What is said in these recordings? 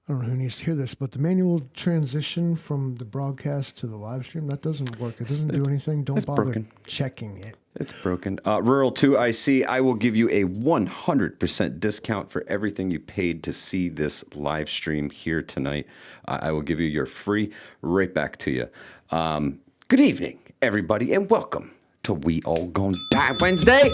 I don't know who needs to hear this, but the manual transition from the broadcast to the live stream, that doesn't work. It doesn't do anything. Don't bother broken. checking it. It's broken. Rural 2IC, I will give you a 100% discount for everything you paid to see this live stream here tonight. I will give you your free right back to you. Good evening, everybody, and welcome to We All Gonna Die Wednesday.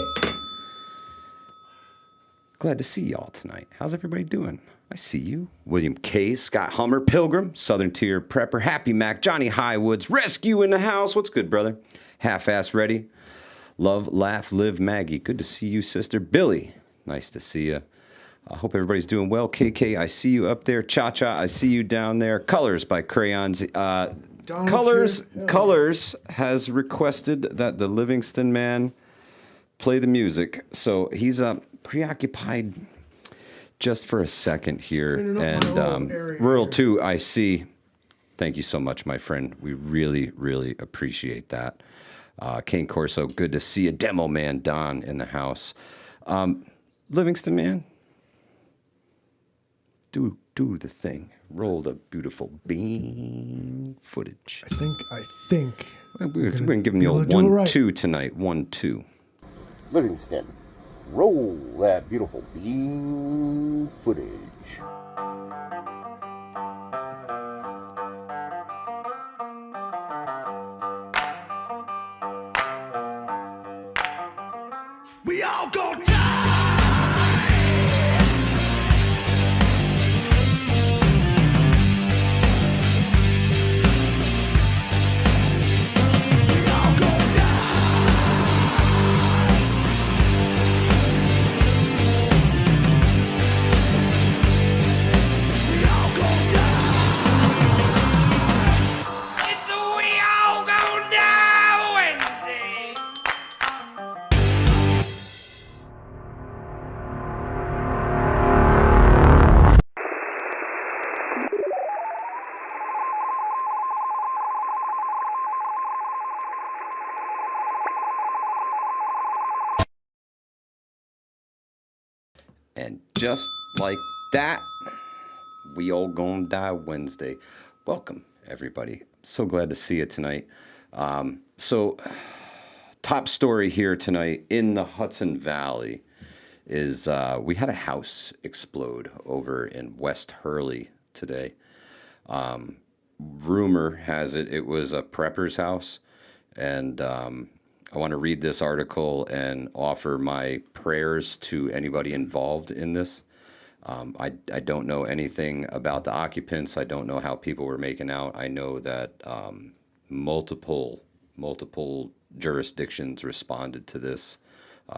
Glad to see y'all tonight. How's everybody doing? I see you. William K, Scott Hummer, Pilgrim, Southern Tier Prepper, Happy Mac, Johnny Highwoods, Rescue in the house. What's good, brother? Half-ass ready. Love, laugh, live, Maggie. Good to see you, sister. Billy, nice to see you. I hope everybody's doing well. KK, I see you up there. Cha-Cha, I see you down there. Colors by Crayons. Colors has requested that the Livingston man play the music. So he's preoccupied just for a second here. And Rural 2, I see. Thank you so much, my friend. We really, really appreciate that. Kane Corso, good to see you. Demo Man Don in the house. Livingston man, do the thing. Roll the beautiful bean footage. I think. We're going to give him the old 1-2 tonight. 1-2. Livingston, roll that beautiful bean footage. We all gonna die. And just like that, we all gonna die Wednesday. Welcome, everybody. So glad to see you tonight. Top story here tonight in the Hudson Valley is we had a house explode over in West Hurley today. Rumor has it was a prepper's house, and I want to read this article and offer my prayers to anybody involved in this. I don't know anything about the occupants. I don't know how people were making out. I know that multiple jurisdictions responded to this.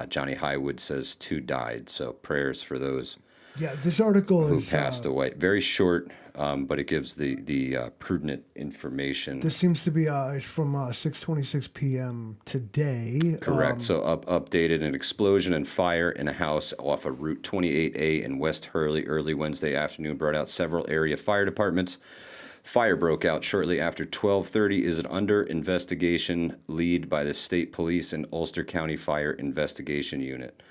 Johnny Highwood says 2 died, so prayers for those. Yeah, this article who is passed away. Very short, but it gives the prudent information. This seems to be from 6:26 p.m. today. Correct. So updated: an explosion and fire in a house off of Route 28A in West Hurley early Wednesday afternoon brought out several area fire departments. Fire broke out shortly after 12:30. Is under investigation, lead by the State Police and Ulster County Fire Investigation Unit.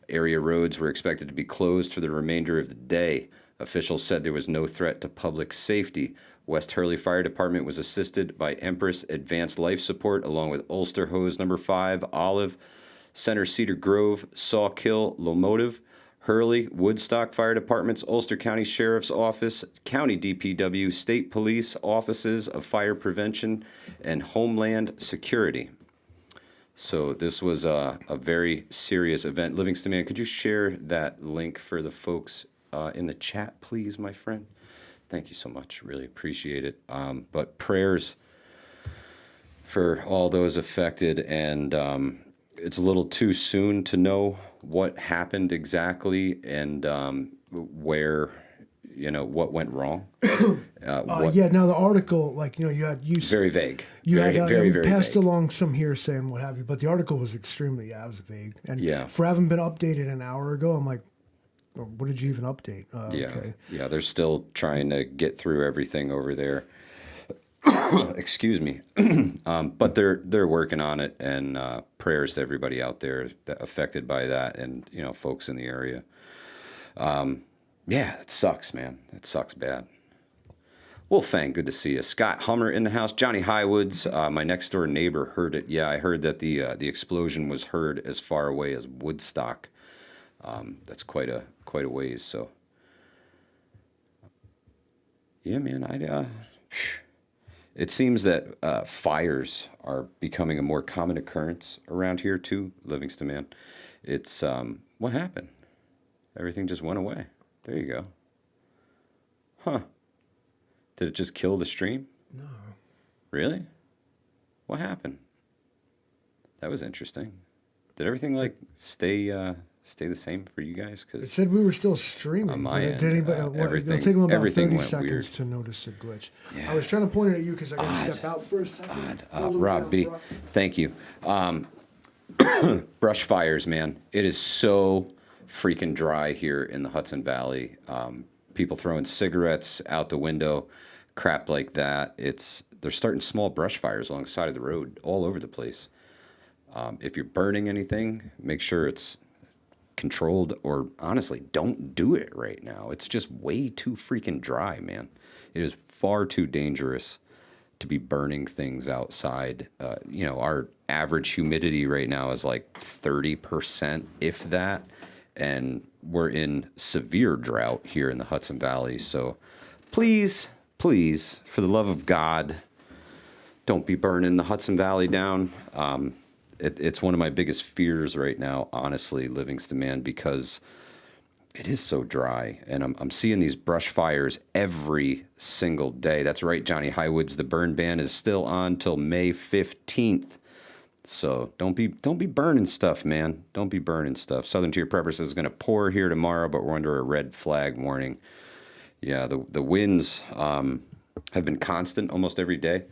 Area roads were expected to be closed for the remainder of the day. Officials said there was no threat to public safety. West Hurley Fire Department was assisted by Empress Advanced Life Support along with Ulster Hose No. 5, Olive, Center Cedar Grove, Sawkill, Lomotive, Hurley, Woodstock Fire Departments, Ulster County Sheriff's Office, County DPW, State Police, Offices of Fire Prevention, and Homeland Security. So this was a very serious event. Livingston man, could you share that link for the folks in the chat, please, my friend? Thank you so much. Really appreciate it. But prayers for all those affected. And it's a little too soon to know what happened exactly and where, what went wrong. Now the article, very vague. You very, had very, very passed vague. along some hearsay and what have you, but the article was extremely, it was vague. And for having been updated an hour ago, I'm like, what did you even update? Okay. Yeah, they're still trying to get through everything over there. Excuse me. But they're working on it, and prayers to everybody out there that affected by that, and folks in the area. Yeah, it sucks, man. It sucks bad. Wolfang, good to see you. Scott Hummer in the house. Johnny Highwoods, my next door neighbor, heard it. Yeah, I heard that the explosion was heard as far away as Woodstock. That's quite a ways. So, yeah, man. It seems that fires are becoming a more common occurrence around here too, Livingston, man. It's what happened? Everything just went away. There you go. Huh. Did it just kill the stream? No. Really? What happened? That was interesting. Did everything stay the same for you guys? It said we were still streaming. On my end, did anybody, everything, it'll take them about everything 30 went seconds weird. to notice a glitch. Yeah. I was trying to point it at you because I got to step out for a second. Rob B, thank you. Brush fires, man. It is so freaking dry here in the Hudson Valley. People throwing cigarettes out the window, crap like that. They're starting small brush fires along the side of the road all over the place. If you're burning anything, make sure it's controlled, or honestly, don't do it right now. It's just way too freaking dry, man. It is far too dangerous to be burning things outside. Our average humidity right now is like 30%, if that, and we're in severe drought here in the Hudson Valley. So please, for the love of God, don't be burning the Hudson Valley down. It's one of my biggest fears right now, honestly, Livingston, man, because it is so dry, and I'm seeing these brush fires every single day. That's right, Johnny Highwoods. The burn ban is still on till May 15th. So don't be burning stuff, man. Don't be burning stuff. Southern Tier Preppers is going to pour here tomorrow, but we're under a red flag warning. Yeah, the winds have been constant almost every day.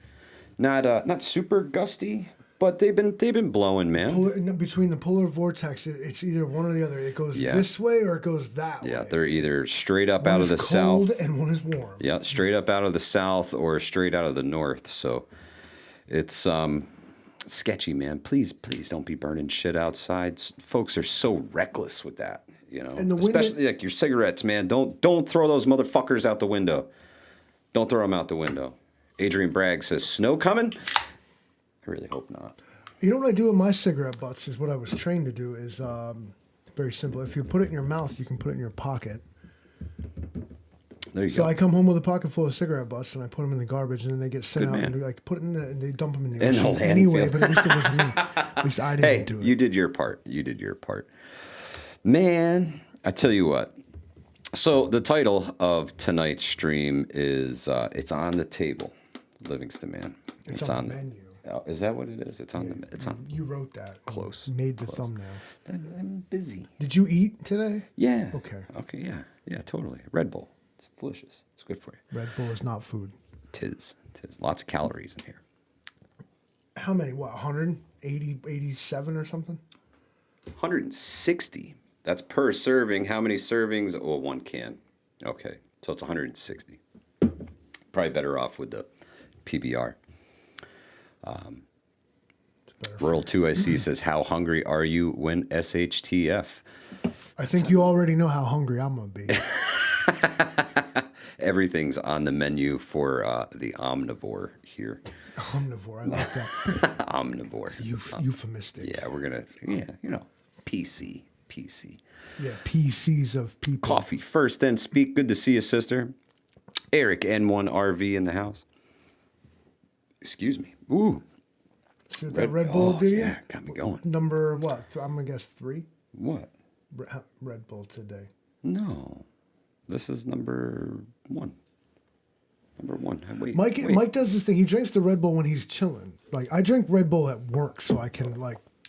Not super gusty, but they've been blowing, man. Between the polar vortex, it's either one or the other. It goes this way or it goes that way. Yeah, they're either straight up one out of the cold south, and one is warm. Yeah, straight up out of the south or straight out of the north. So it's sketchy, man. Please don't be burning shit outside. Folks are so reckless with that, And the especially like your cigarettes, man. Don't throw those motherfuckers out the window. Don't throw them out the window. Adrian Bragg says, snow coming? I really hope not. You know what I do with my cigarette butts is what I was trained to do is very simple. If you put it in your mouth, you can put it in your pocket. There you So go. I come home with a pocket full of cigarette butts and I put them in the garbage and then they get sent out and put it in and they dump them in the ocean anyway. But at least it wasn't me. At least I didn't do it. You did your part. Man, I tell you what. So the title of tonight's stream is it's on the table, Livingston, man. It's on the menu. Is that what it is? It's on the. It's on. You wrote that. Close. Made the thumbnail. I'm busy. Did you eat today? Yeah. Okay. Yeah, totally. Red Bull. It's delicious. It's good for you. Red Bull is not food. Tis. Lots of calories in here. How many? What, 180, 87 or something? 160. That's per serving. How many servings? Oh, one can. Okay. So it's 160. Probably better off with the PBR. Rural 2IC says, how hungry are you when SHTF? I think you already know how hungry I'm going to be. Everything's on the menu for the omnivore here. Omnivore, I like that. Omnivore. Euphemistic. Yeah, we're going to, PC. Yeah, PCs of people. Coffee first, then speak. Good to see you, sister. Eric N1RV in the house. Excuse me. Ooh. See what that Red Bull do? Yeah, got me going. Number what? I'm going to guess 3? What? Red Bull today. No. This is number 1. Number 1. Wait. Mike does this thing. He drinks the Red Bull when he's chilling. Like, I drink Red Bull at work so I can,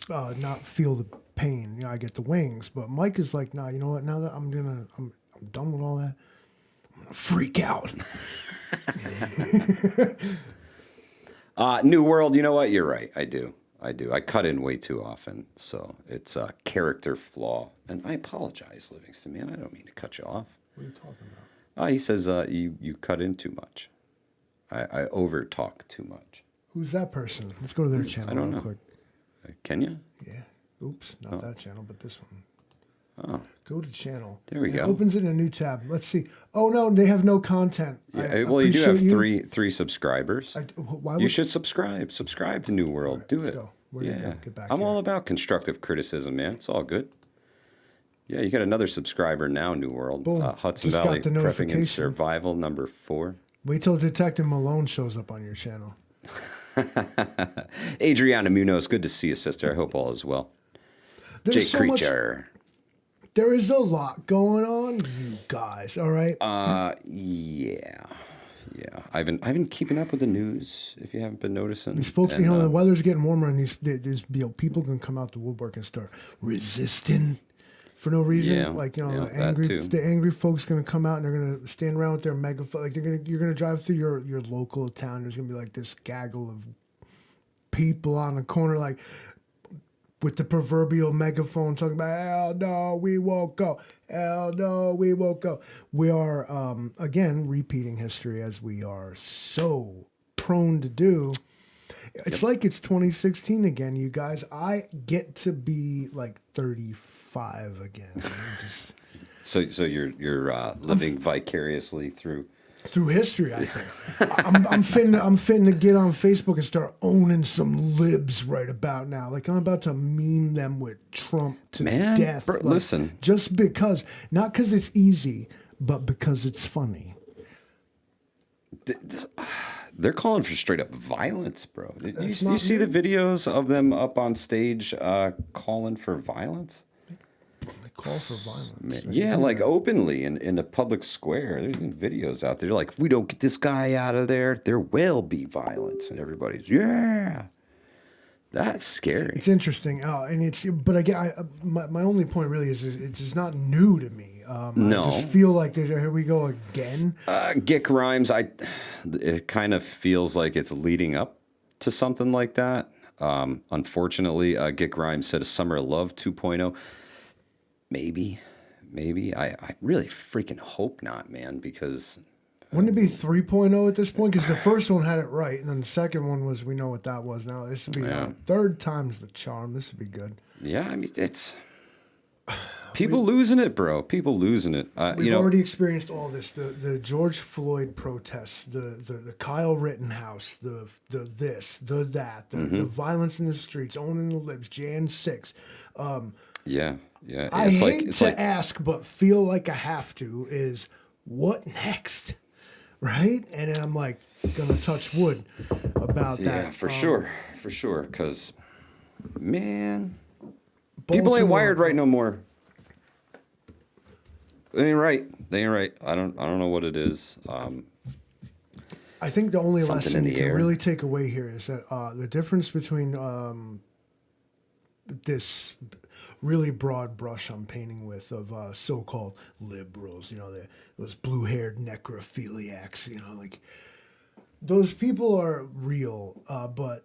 not feel the pain. I get the wings. But Mike is like, nah, you know what? Now that I'm done with all that, I'm going to freak out. New World, you know what? You're right. I do. I cut in way too often. So it's a character flaw. And I apologize, Livingston, man. I don't mean to cut you off. What are you talking about? He says you cut in too much. I over talk too much. Who's that person? Let's go to their channel real quick. Kenya? Yeah. Oops, not that channel, but this one. Oh. Go to channel. There we And go. It opens in a new tab. Let's see. Oh no, they have no content. Yeah, well, you do have three subscribers. Why You would should subscribe. Subscribe to New World. Do let's it. go. Where do you Yeah. go? Get back I'm here. all about constructive criticism, man. It's all good. Yeah, you got another subscriber now, New World. Boom. Hudson Just got Valley the Prepping and notification. Survival number 4. Wait till Detective Malone shows up on your channel. Adriana Munoz, good to see you, sister. I hope all is well. There's Jake so Creature. There is a lot going on, you guys. All right. Yeah. I've been keeping up with the news. If you haven't been noticing, These folks, And, the weather's getting warmer, and these people can come out the woodwork and start resisting for no reason. Yeah, Like yeah, the that angry, too. the angry folks gonna come out and they're gonna stand around with their megaphone. Like you're gonna drive through your local town. There's gonna be like this gaggle of people on the corner, like with the proverbial megaphone, talking about "Hell no, we won't go. Hell no, we won't go." We are again repeating history as we are so prone to do. It's like it's 2016 again, you guys. I get to be like 35 again. I'm just So you're living vicariously through. through history, I think. I'm finna to get on Facebook and start owning some libs right about now. Like I'm about to meme them with Trump to Man, death. bro, Like, listen. just because, not because it's easy, but because it's funny. They're calling for straight up violence, bro. You That's you not see the new. videos of them up on stage calling for violence? They call for violence. Yeah, like openly in a public square. There's videos out there like, if we don't get this guy out of there, there will be violence. And everybody's, yeah. That's scary. It's interesting, and but again, my only point really is it's just not new to me. No. I just feel like here we go again. Gick Rhymes, it kind of feels like it's leading up to something like that. Unfortunately, Gick Rhymes said a Summer of Love 2.0. Maybe. I really freaking hope not, man, because... Wouldn't it be 3.0 at this point? Because the first one had it right, and then the second one was, we know what that was. Now this would be third time's the charm. This would be good. Yeah, I mean, it's... People losing it, bro. People losing it. We've already experienced all this: the George Floyd protests, the Kyle Rittenhouse, the this, the that, the violence in the streets, owning the libs, Jan 6. Yeah. I It's hate to ask, but feel like I have to. Is what next, right? And then I'm like gonna touch wood about that. Yeah, for sure. Because, man, people ain't wired right no more. They ain't right. I don't know what it is. I think the only Something lesson in you the can air. really take away here is that the difference between this really broad brush I'm painting with of so-called liberals, those blue-haired necrophiliacs, like those people are real, but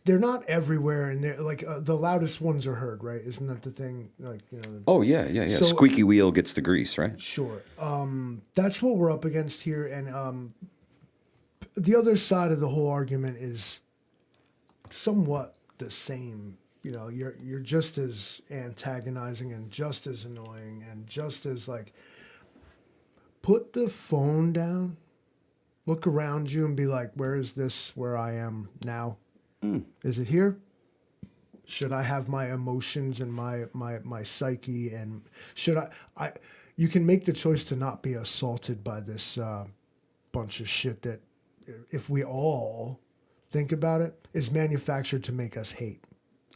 they're not everywhere, and they're like the loudest ones are heard, right? Isn't that the thing? Like Oh yeah. So- Squeaky wheel gets the grease, right? Sure. That's what we're up against here. And the other side of the whole argument is somewhat the same. You're just as antagonizing and just as annoying and just as like, put the phone down, look around you and be like, where is this where I am now? Is it here? Should I have my emotions and my psyche, and should I you can make the choice to not be assaulted by this bunch of shit that, if we all think about it, is manufactured to make us hate.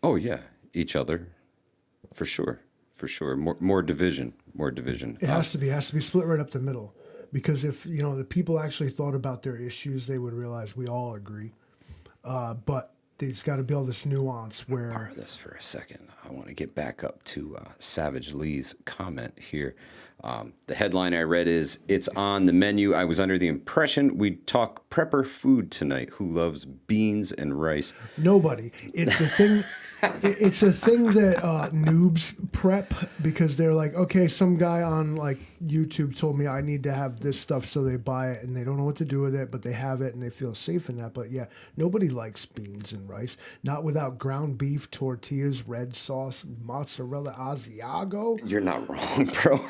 Oh yeah, each other, for sure. More division. It has to be split right up the middle, because if the people actually thought about their issues, they would realize we all agree. But there's got to be all this nuance where. Borrow this for a second. I want to get back up to Savage Lee's comment here. The headline I read is, "It's on the menu. I was under the impression we'd talk prepper food tonight. Who loves beans and rice?" Nobody. It's the thing. it's a thing that noobs prep because they're like, okay, some guy on like YouTube told me I need to have this stuff, so they buy it and they don't know what to do with it, but they have it and they feel safe in that. But yeah, nobody likes beans and rice, not without ground beef, tortillas, red sauce, mozzarella Asiago. You're not wrong, bro.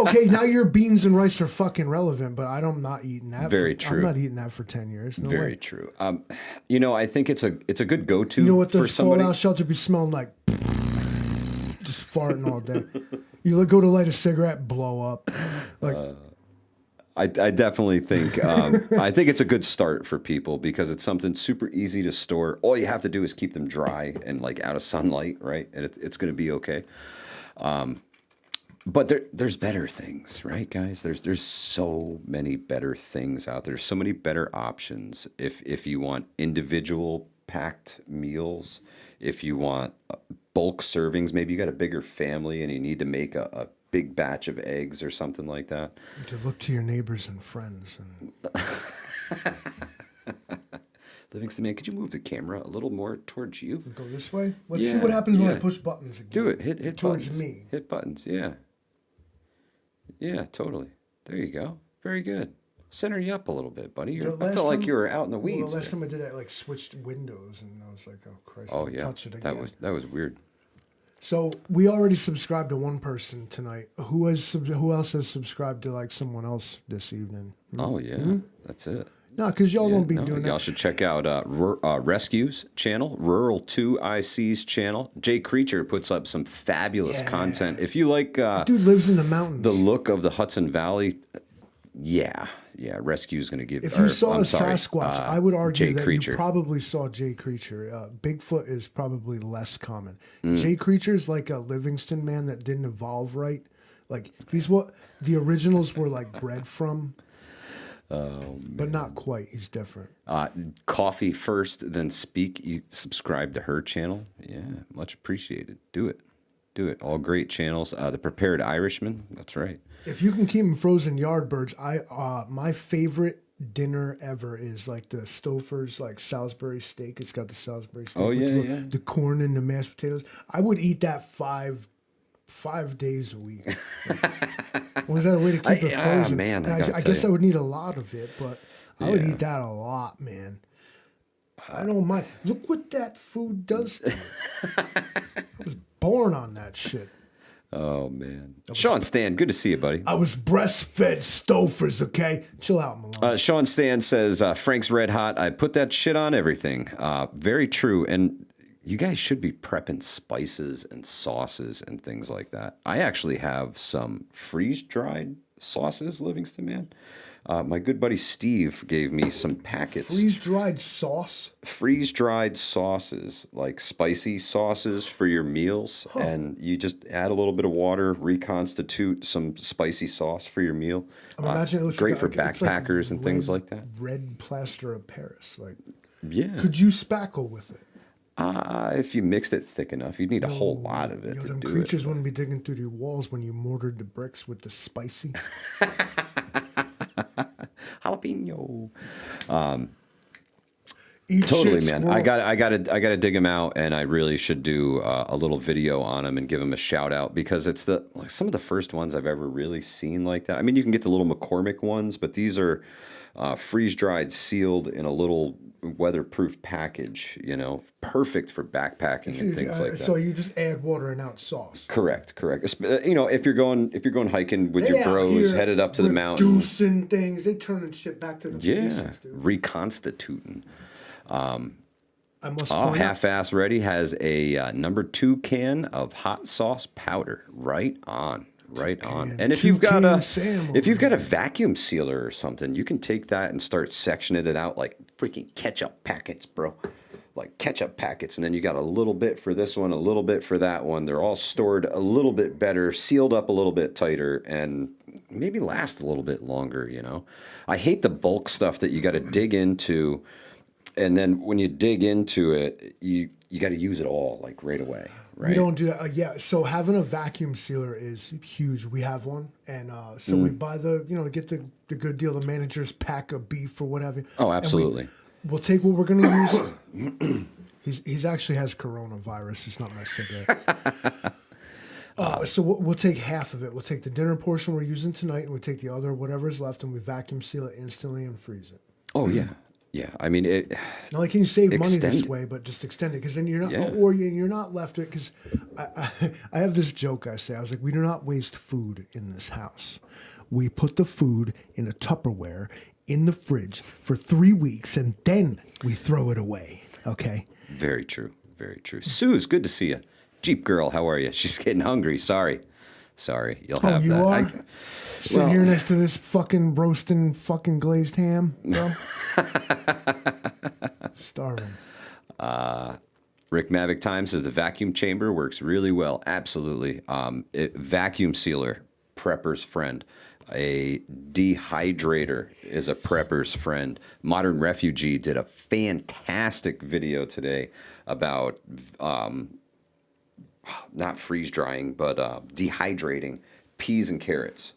Okay, now your beans and rice are fucking relevant, but I'm not eating that. Very true. I'm not eating that for 10 years. No Very way. true. You know, I think it's a good go-to You know what the for somebody. Fallout shelter be smelling like? Just farting all day. You go to light a cigarette, blow up. Like, I definitely think I think it's a good start for people because it's something super easy to store. All you have to do is keep them dry and like out of sunlight, right? And it's going to be okay. But there's better things, right, guys? There's so many better things out there. So many better options. If you want individual packed meals, if you want bulk servings, maybe you got a bigger family and you need to make a big batch of eggs or something like that. to look to your neighbors and friends. And Livingston, man, could you move the camera a little more towards you? go this way. Let's see Yeah, what happens when I yeah. push buttons again. Do it. Hit towards buttons. me. Hit buttons. Yeah. Yeah, totally. There you go. Very good. Center you up a little bit, buddy. The I last felt like time- you were out in the Well, weeds. the last there. time I did that, like switched windows, and I was like, "Oh Christ!" Oh don't yeah, touch it again. that was weird. So we already subscribed to one person tonight. Who else has subscribed to like someone else this evening? Oh yeah, that's it. No, because y'all Yeah, don't be no, doing y'all that. should check out Rescue's channel, Rural 2IC's channel. Jay Creature puts up some fabulous Yeah. content. If you like Dude lives in the mountains. the look of the Hudson Valley, yeah, Rescue's going to give. If you or, saw I'm a sorry, Sasquatch, I would argue Jay that Creature. you probably saw Jay Creature. Bigfoot is probably less common. Mm. Jay Creature's like a Livingston man that didn't evolve right. Like he's what the originals were like bred from. But not quite. He's different. Coffee first, then speak. You subscribe to her channel. Yeah, much appreciated. Do it. All great channels. The Prepared Irishman. That's right. If you can keep them frozen yardbirds, my favorite dinner ever is like the Stouffer's like Salisbury steak. It's got the Salisbury steak. Oh, with yeah. the corn and the mashed potatoes. I would eat that five days a week. Was that a way to keep it frozen? Man, And I gotta I tell guess you. I would need a lot of it, but I would Yeah. eat that a lot, man. I don't mind. Look what that food does to me. I was born on that shit. Oh man, Sean Stan, good to see you, buddy. I was breastfed Stouffer's, okay? Chill out, Malone. Sean Stan says Frank's Red Hot. I put that shit on everything. Very true. And you guys should be prepping spices and sauces and things like that. I actually have some freeze-dried sauces, Livingston, man. My good buddy Steve gave me some packets. Freeze-dried sauce? Freeze-dried sauces, like spicy sauces for your meals. And you just add a little bit of water, reconstitute some spicy sauce for your meal. I'm imagining it looks Great like for it's like backpackers and things red- like that. Red plaster of Paris. Like, Yeah. could you spackle with it? If you mixed it thick enough, you'd need a whole lot of it Yo, to them do creatures it. wouldn't be digging through the walls when you mortared the bricks with the spicy. Jalapeno. Eat Totally, shit, man. squirrel. I gotta dig them out, and I really should do a little video on them and give them a shout out because it's some of the first ones I've ever really seen like that. I mean, you can get the little McCormick ones, but these are freeze dried, sealed in a little weatherproof package. You know, perfect for backpacking and things like that. So you just add water and out sauce. Correct. You know, if you're going hiking with They your out bros, here headed up to the mountain. reducing things. They turning shit back to the Yeah, basics, dude. reconstituting. I must Oh, point out, Half-Ass Ready has a number 2 can of hot sauce powder. Right on. Right on. can- And if two you've got can Sam over a vacuum sealer or something, you can take that and start sectioning it out like freaking ketchup packets, bro. Like ketchup packets. And then you got a little bit for this one, a little bit for that one. They're all stored a little bit better, sealed up a little bit tighter, and maybe last a little bit longer, you know. I hate the bulk stuff that you got to dig into. And then when you dig into it, you got to use it all like right away, right? we don't do that. Yeah, so having a vacuum sealer is huge. We have one, and so we buy get the good deal, the manager's pack of beef or whatever. Oh, absolutely. We'll take what we're going to use. He's actually has coronavirus. It's not my cigarette. So we'll take half of it. We'll take the dinner portion we're using tonight, and we take the other whatever's left, and we vacuum seal it instantly and freeze it. Oh yeah, yeah. I mean, it. Not only can you save money this Extend it. way, but just extend it, because then you're not, Yeah. or you're not left with. Because I have this joke I say. I was like, we do not waste food in this house. We put the food in a Tupperware in the fridge for 3 weeks, and then we throw it away. Okay. Very true. Very true. Suze, good to see you. Jeep girl, how are you? She's getting hungry. Sorry. You'll Oh, have you that. are? Sitting here next to this fucking roasting fucking glazed ham, bro. Starving. Rick Mavic Time says the vacuum chamber works really well. Absolutely. Vacuum sealer, prepper's friend. A dehydrator is a prepper's friend. Modern Refugee did a fantastic video today about not freeze drying, but dehydrating peas and carrots.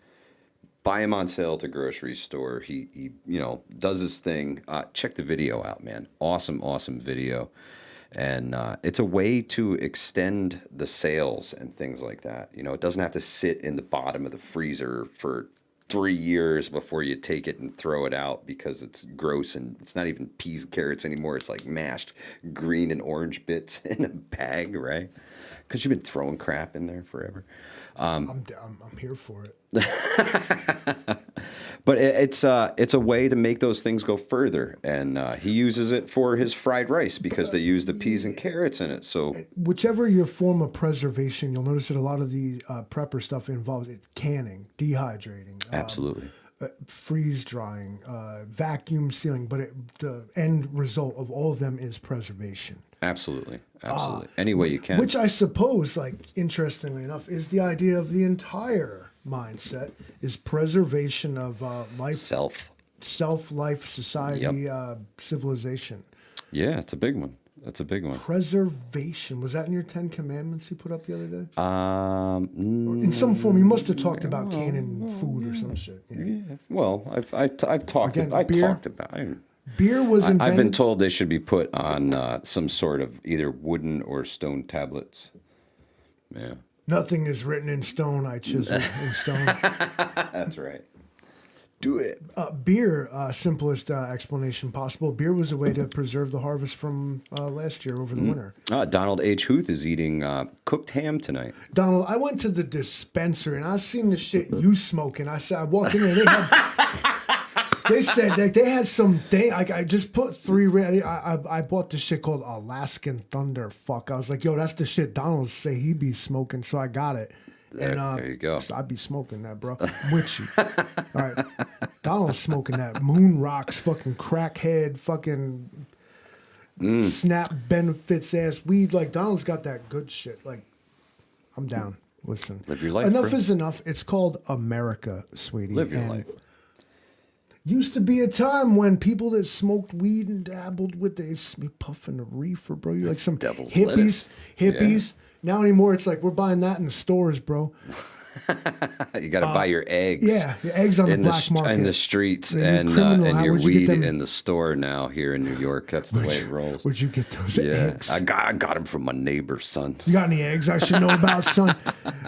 Buy him on sale at the grocery store. He does his thing. Check the video out, man. Awesome video. And it's a way to extend the sales and things like that. It doesn't have to sit in the bottom of the freezer for 3 years before you take it and throw it out because it's gross and it's not even peas and carrots anymore. It's like mashed green and orange bits in a bag, right? Because you've been throwing crap in there forever. I'm here for it. But it's a way to make those things go further, and he uses it for his fried rice because they use the peas and carrots in it. So Whichever your form of preservation, you'll notice that a lot of the prepper stuff involves canning, dehydrating, absolutely, freeze drying, vacuum sealing, but the end result of all of them is preservation. absolutely. Any way you can. Which I suppose, like, interestingly enough, is the idea of the entire mindset is preservation of life, self-life, society, civilization. Yeah, it's a big one. That's a big one. Preservation. Was that in your 10 Commandments you put up the other day? Or Mm, in some form, you must have talked about canning food or some shit. Yeah. well, I've talked. Again, I've beer? talked about. Beer was invented. I've been told they should be put on some sort of either wooden or stone tablets. Yeah, Nothing is written in stone. I chisel in stone. that's right. Do it. Beer, simplest explanation possible. Beer was a way to preserve the harvest from last year over the winter. Donald H. Huth is eating cooked ham tonight. Donald, I went to the dispensary and I seen the shit you smoking. I walked in there. They said that they had some thing. I just put 3. I bought this shit called Alaskan Thunder. Fuck. I was like, yo, that's the shit Donald say he be smoking. So I got it. There you go. So I be smoking that, bro. I'm with you. All right. Donald's smoking that Moon Rocks fucking crackhead fucking snap benefits ass weed. Like, Donald's got that good shit. Like, I'm down. Listen. Live your life, Enough bro. is enough. It's called America, sweetie. Live your And life. used to be a time when people that smoked weed and dabbled with they be puffing a reefer, bro. You're like some devil's hippies. lettuce. Now anymore, it's like we're buying that in the stores, bro. You got to buy your eggs. Yeah, your eggs on the in black market. in the streets, Yeah, you and criminal. How your would you get weed them? in the store now here in New York. That's the way it rolls. Where'd you get those Yeah, eggs? I got them from my neighbor, son. You got any eggs I should know about, son?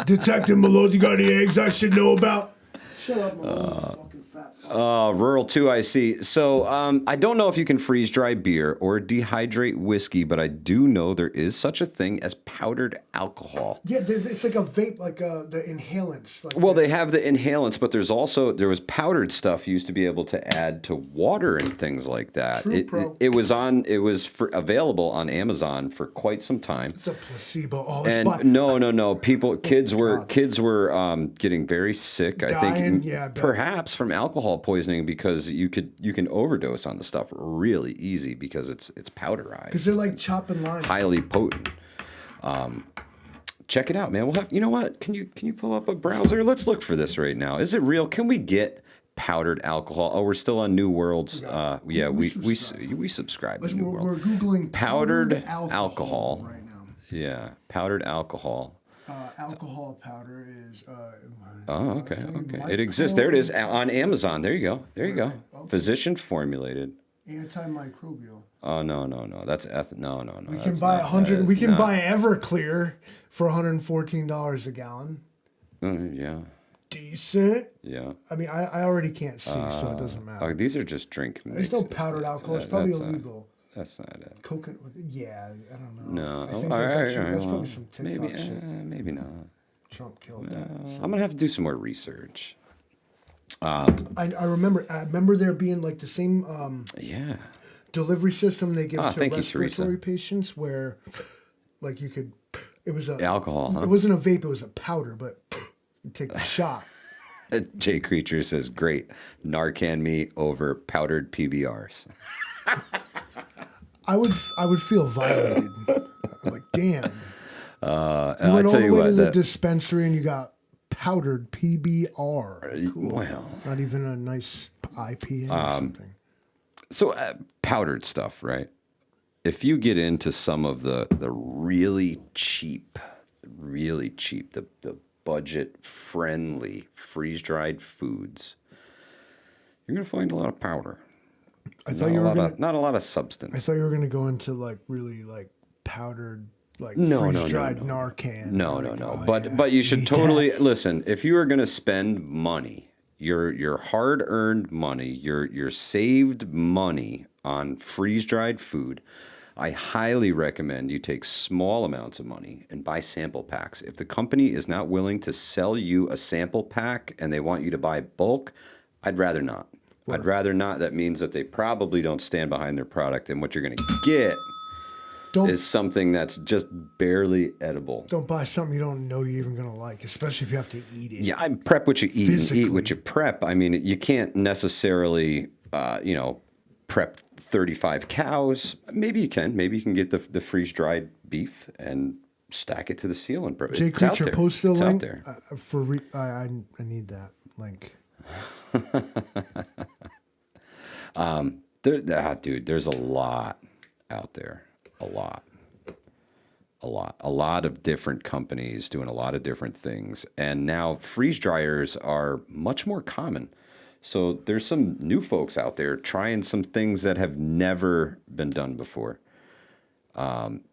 Detective Malone, you got any eggs I should know about? Shut up, Malone. Fucking fat. Rural 2, I see. So I don't know if you can freeze dry beer or dehydrate whiskey, but I do know there is such a thing as powdered alcohol. Yeah, it's like a vape, like the inhalants. Like Well, they have the inhalants, but there was powdered stuff you used to be able to add to water and things like that. True, bro. It was available on Amazon for quite some time. It's a placebo. Oh, And it's no, kids were getting very sick. I Dying, think yeah, I bet. perhaps from alcohol poisoning because you can overdose on the stuff really easy because it's powderized. because they're like chopping lines. Highly potent. Check it out, man. We'll have. You know what? Can you pull up a browser? Let's look for this right now. Is it real? Can we get powdered alcohol? Oh, we're still on New Worlds. Yeah, we subscribe to New We're World. googling Powdered alcohol alcohol. right now. Yeah, powdered alcohol. Alcohol powder is. Oh, okay. It exists. There it is on Amazon. There you go. Okay. Physician formulated. Antimicrobial. Oh no. That's no. We can buy 100. We can buy Everclear for $114 a gallon. Yeah. Decent. Yeah. I mean, I already can't see, so it doesn't matter. These are just drink There's mixes. no powdered alcohol. It's probably That's illegal. That's not it. Coconut. Yeah, I don't know. No. I think All right, that's well, probably some TikTok maybe, shit. maybe not. Trump killed that. I'm gonna have to do some more research. I remember there being like the same Yeah. delivery system they give to Thank you, Teresa. respiratory patients where like you could, it was a Alcohol, huh? It wasn't a vape, it was a powder, but you take the shot. Jay Creature says, "Great, Narcan me over powdered PBRs." I would feel violated. I'm like, damn. And You I went all tell the you way what, to the dispensary and you got powdered PBR. Cool. well, Not even a nice IPA or something. so powdered stuff, right? If you get into some of the really cheap, the budget friendly freeze dried foods, you're gonna find a lot of powder. I thought you were gonna. not a lot of I substance. thought you were gonna go into like really like powdered like No. freeze dried Narcan. No. Like, oh, But you should need totally that. listen. If you are going to spend money, your hard earned money, your saved money on freeze dried food, I highly recommend you take small amounts of money and buy sample packs. If the company is not willing to sell you a sample pack and they want you to buy bulk, I'd rather not. I'd rather not. That means that they probably don't stand behind their product, and what you're going to get is something that's just barely edible. Don't buy something you don't know you're even gonna like, especially if you have to eat it. Yeah, I prep what you eat Physically. and eat what you prep. I mean, you can't necessarily, prep 35 cows. Maybe you can. Maybe you can get the freeze dried beef and stack it to the ceiling. Jay It's out Creature, there. post the It's out link there. I need that link. Dude, there's a lot out there. A lot of different companies doing a lot of different things. And now freeze dryers are much more common. So there's some new folks out there trying some things that have never been done before.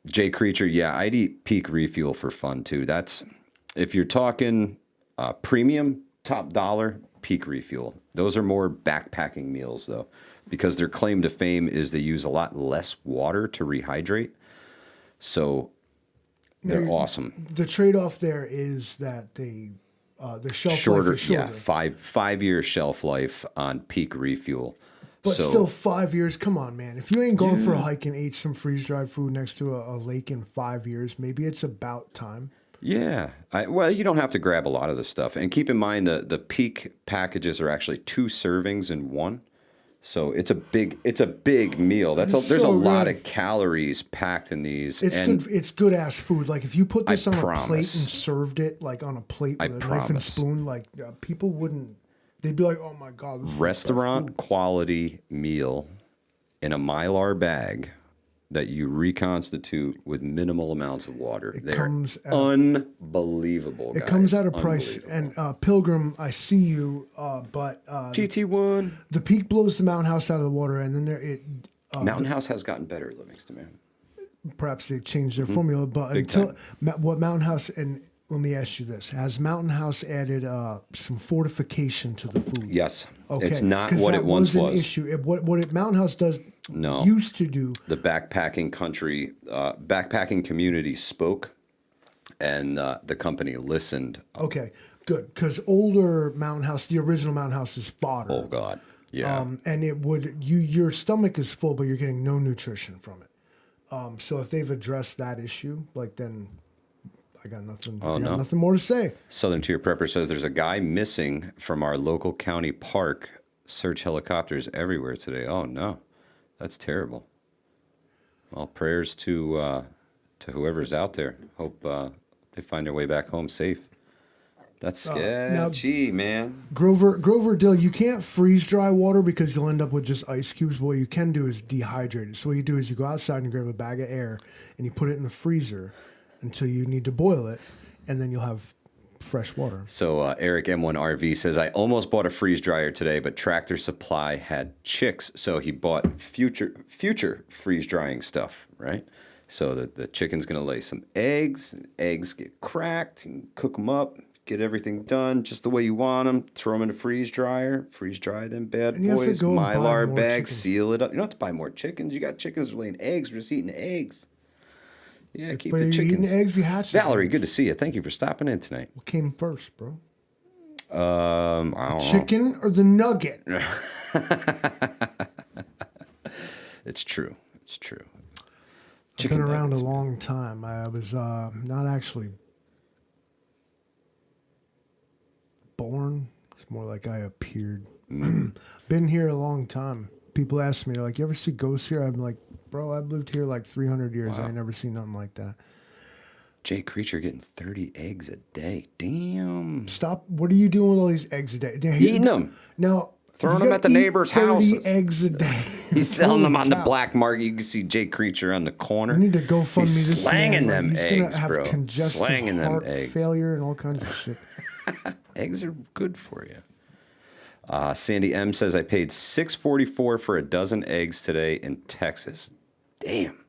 Jay Creature, yeah, I'd eat Peak Refuel for fun too. That's, if you're talking premium, top dollar, Peak Refuel. Those are more backpacking meals though, because their claim to fame is they use a lot less water to rehydrate. So they're awesome. The trade-off there is that the shelf Shorter, life is shorter. yeah, 5-year shelf life on Peak Refuel. But So- still, 5 years. Come on, man. If you ain't going for a hike and ate some freeze-dried food next to a lake in 5 years, maybe it's about time. Yeah. Well, you don't have to grab a lot of the stuff. And keep in mind the Peak packages are actually 2 servings in one. So it's a big meal. There's so a lot good. of calories packed in these. It's and good. It's good ass food. Like if you put this on a plate promise. and served it like on a plate I with a knife and promise. spoon, like people wouldn't. They'd be like, "Oh my god!" this is Restaurant quality meal in a Mylar bag that you reconstitute with minimal amounts of water. They're comes at- unbelievable. It guys. comes at a price. Unbelievable. And Pilgrim, I see you, but GT1. the Peak blows the Mountain House out of the water, and then Mountain House has gotten better, Livingston, man. perhaps they changed their formula. But Big until what Mountain House, and let me ask you this: has Mountain House added some fortification to the food? Yes. Okay, It's not 'cause what that it once an was. issue. What Mountain House does No. used to do. The backpacking community spoke, and the company listened. Okay, good, because older Mountain House, the original Mountain House, is fodder. Oh God, yeah. And it would your stomach is full, but you're getting no nutrition from it. So if they've addressed that issue, like then I got nothing. I got no. nothing more to say. Southern Tier Prepper says there's a guy missing from our local county park. Search helicopters everywhere today. Oh no, that's terrible. Well, prayers to whoever's out there. Hope they find their way back home safe. That's sketchy, man. Grover Dill, you can't freeze dry water because you'll end up with just ice cubes. What you can do is dehydrate it. So what you do is you go outside and grab a bag of air and you put it in the freezer until you need to boil it, and then you'll have fresh water. So Eric M1RV says, I almost bought a freeze dryer today, but Tractor Supply had chicks, so he bought future freeze drying stuff, right? So the chicken's gonna lay some eggs. Eggs get cracked, and cook them up, get everything done just the way you want them. Throw them in a freeze dryer, freeze dry them bad And you have to boys. go and buy Mylar more bag, chickens. seal it up. You don't have to buy more chickens. You got chickens laying eggs. We're just eating eggs. Yeah, keep But the are you chickens. eating eggs? You hatch the Valerie, eggs. good to see you. Thank you for stopping in tonight. What came first, bro? I don't know. Chicken or the nugget? It's true. It's true. I've been around nuggets, a long time. I was not actually born. It's more like I appeared. Been here a long time. People ask me, they're like, you ever see ghosts here? I'm like, bro, I've lived here like 300 years. I ain't never seen nothing like that. Jay Creature getting 30 eggs a day. Damn. Stop. What are you doing with all these eggs a day? Now, Eating them. Now, Throwing you them gotta at the eat neighbor's 30 houses. eggs a day. He's selling them on the Holy cow. black market. You can see Jay Creature on the corner. I need to go fund me He's this slanging man. them He's eggs, gonna have bro. congestive Slanging them heart eggs. failure and all kinds of shit. Eggs are good for you. Sandy M says I paid $6.44 for a dozen eggs today in Texas. Damn.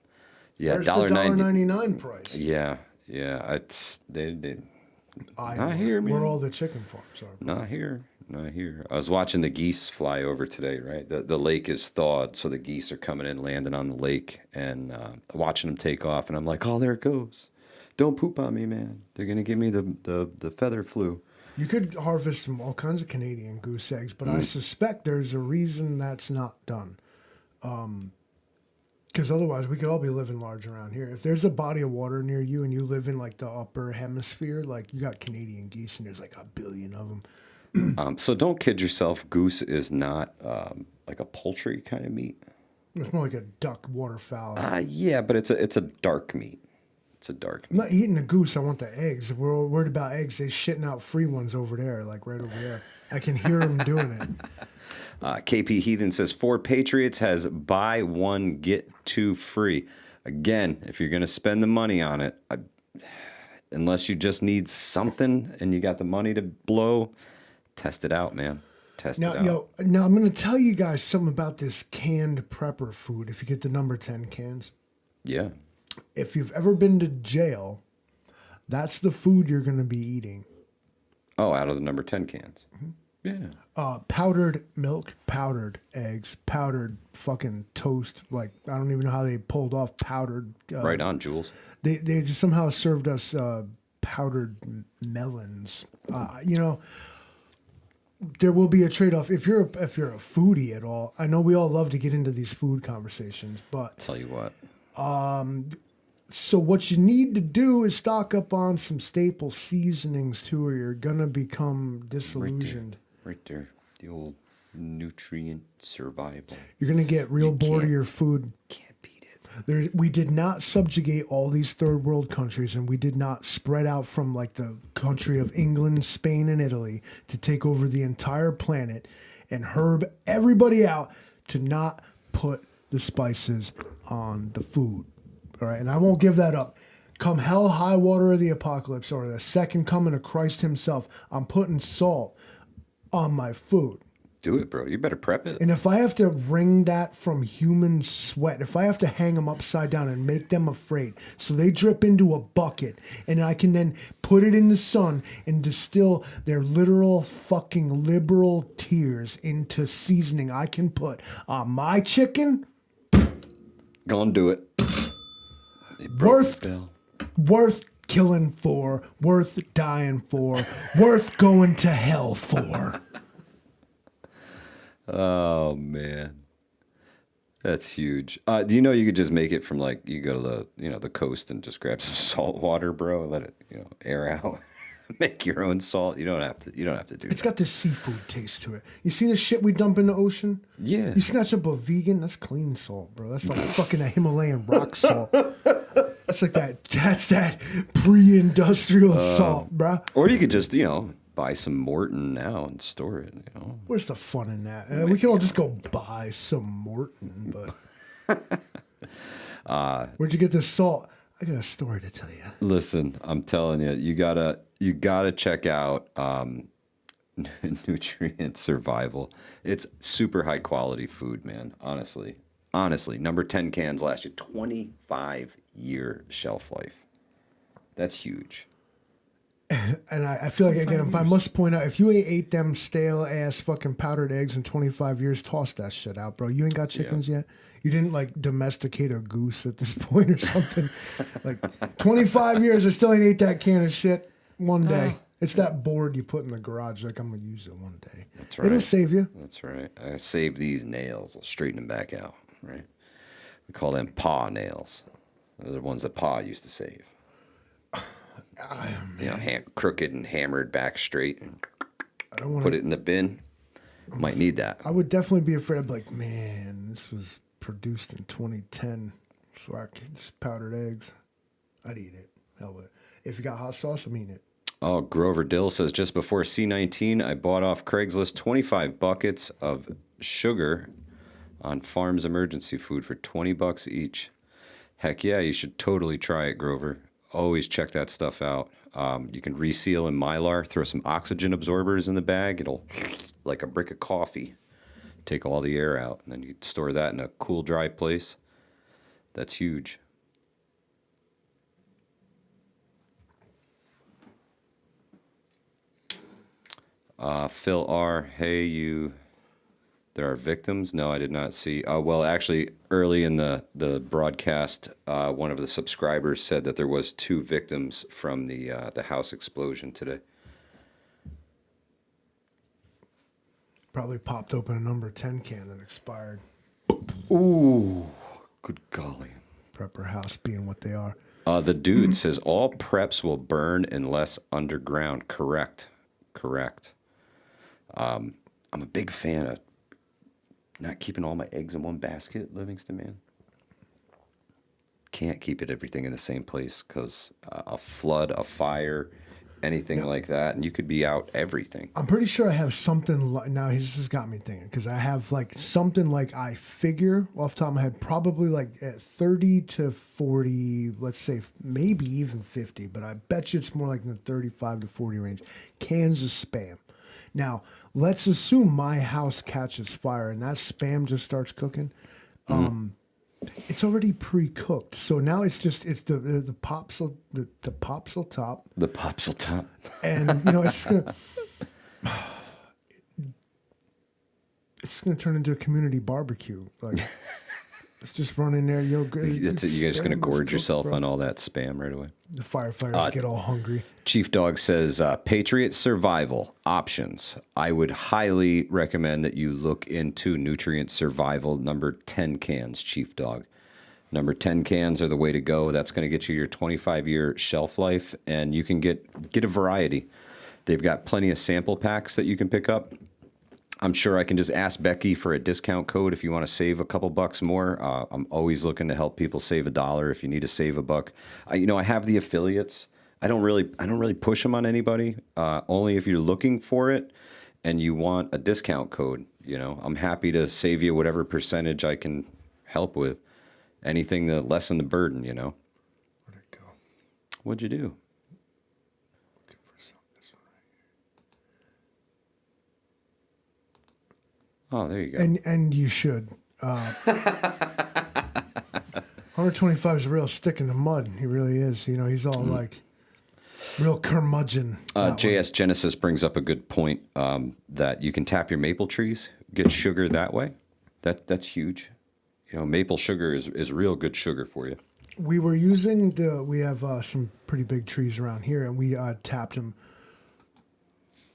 Yeah, There's the $1.90. $1.99 price. Yeah. It's they Iowa, not here, man. where all the chicken farms are. Not here. I was watching the geese fly over today, right? The lake is thawed, so the geese are coming in, landing on the lake, and watching them take off. And I'm like, oh, there it goes. Don't poop on me, man. They're going to give me the feather flu. You could harvest all kinds of Canadian goose eggs, but I suspect there's a reason that's not done. Because otherwise, we could all be living large around here. If there's a body of water near you and you live in like the upper hemisphere, like you got Canadian geese and there's like 1 billion of them. So don't kid yourself. Goose is not like a poultry kind of meat. It's more like a duck waterfowl. Yeah, but it's a dark meat. It's a dark I'm meat. not eating a goose. I want the eggs. If we're worried about eggs, they're shitting out free ones over there, like right over there. I can hear them doing it. KP Heathen says 4 Patriots has buy one get 2 free. Again, if you're going to spend the money on it, unless you just need something and you got the money to blow, test it out, man. Test it out. Now I'm going to tell you guys something about this canned prepper food. If you get the number 10 cans, Yeah. if you've ever been to jail, that's the food you're going to be eating. Oh, out of the number 10 cans. Mm-hmm. Yeah. Powdered milk, powdered eggs, powdered fucking toast. Like, I don't even know how they pulled off powdered. Right on, Jules. They just somehow served us powdered melons. There will be a trade-off. If you're a foodie at all, I know we all love to get into these food conversations, but Tell you what. so what you need to do is stock up on some staple seasonings too, or you're gonna become disillusioned. Right there. The old nutrient survival. You're gonna get real bored of can't- your food. Can't beat it. We did not subjugate all these third world countries, and we did not spread out from like the country of England, Spain, and Italy to take over the entire planet and herb everybody out to not put the spices on the food. All right, and I won't give that up. Come hell, high water of the apocalypse, or the second coming of Christ himself, I'm putting salt on my food. Do it, bro. You better prep it. And if I have to wring that from human sweat, if I have to hang them upside down and make them afraid so they drip into a bucket and I can then put it in the sun and distill their literal fucking liberal tears into seasoning I can put on my chicken, Gonna do it. They broke Worth- the bell. worth killing for, worth dying for, worth going to hell for. Oh man, that's huge. Do you know you could just make it from like you go to the coast and just grab some salt water, bro, and let it air out. Make your own salt. You don't have to do It's that. got this seafood taste to it. You see the shit we dump in the ocean? Yeah. You snatch up a vegan, that's clean salt, bro. That's like fucking a Himalayan rock salt. That's like that's that pre-industrial salt, bro. Or you could just buy some Morton now and store it. Where's the fun in that? We can all just go buy some Morton, but where'd you get this salt? I got a story to tell you. Listen, I'm telling you, you gotta You got to check out Nutrient Survival. It's super high quality food, man. Honestly. Number 10 cans last year. 25-year shelf life. That's huge. And I feel like, again, I must point out, if you ate them stale ass fucking powdered eggs in 25 years, toss that shit out, bro. You ain't got chickens yet? You didn't like domesticate a goose at this point or something? Like 25 years, I still ain't ate that can of shit one day. It's that board you put in the garage. Like, I'm going to use it one day. That's right. It'll save you. That's right. I save these nails. I'll straighten them back out, right? We call them paw nails. They're the ones that Pa used to save. You know, crooked and hammered back straight. And I don't want put it in the bin. Might need that. I would definitely be afraid. I'd be like, man, this was produced in 2010. So it's powdered eggs. I'd eat it. Hell with it. If you got hot sauce, I'm eating it. Oh, Grover Dill says, just before C19, I bought off Craigslist 25 buckets of sugar on Farms Emergency Food for $20 each. Heck yeah, you should totally try it, Grover. Always check that stuff out. You can reseal in Mylar, throw some oxygen absorbers in the bag. It'll, like a brick of coffee, take all the air out. And then you store that in a cool, dry place. That's huge. Phil R., hey, there are victims? No, I did not see. Well, actually, early in the broadcast, one of the subscribers said that there was 2 victims from the house explosion today. Probably popped open a number 10 can that expired. Ooh, good golly. Prepper house being what they are. The dude says all preps will burn unless underground. Correct. I'm a big fan of not keeping all my eggs in one basket, Livingston, man. Can't keep everything in the same place because a flood, a fire, anything like that, and you could be out everything. I'm pretty sure I have something now. This has got me thinking because I have like something like I figure off the top of my head probably like at 30 to 40, let's say maybe even 50, but I bet you it's more like in the 35 to 40 range. Cans of Spam. Now, let's assume my house catches fire and that Spam just starts cooking. It's already pre-cooked, so now it's the popsicle top. The popsicle top. And it's gonna turn into a community barbecue. Like it's just run in there, That's it. You're just gonna gorge yourself on all that Spam right away. The firefighters get all hungry. Chief Dog says, Patriot Survival options. I would highly recommend that you look into Nutrient Survival number 10 cans, Chief Dog. Number 10 cans are the way to go. That's going to get you your 25-year shelf life, and you can get a variety. They've got plenty of sample packs that you can pick up. I'm sure I can just ask Becky for a discount code if you want to save a couple bucks more. I'm always looking to help people save $1 if you need to save $1. I have the affiliates. I don't really push them on anybody. Only if you're looking for it and you want a discount code. I'm happy to save you whatever percentage I can help with. Anything to lessen the burden. Where'd it go? What'd you do? Looking for this Oh, one right here. there you go. And you should. 125 is a real stick in the mud. He really is. He's all like real curmudgeon. JS Genesis brings up a good point that you can tap your maple trees, get sugar that way. That's huge. Maple sugar is real good sugar for you. We were we have some pretty big trees around here, and we tapped them.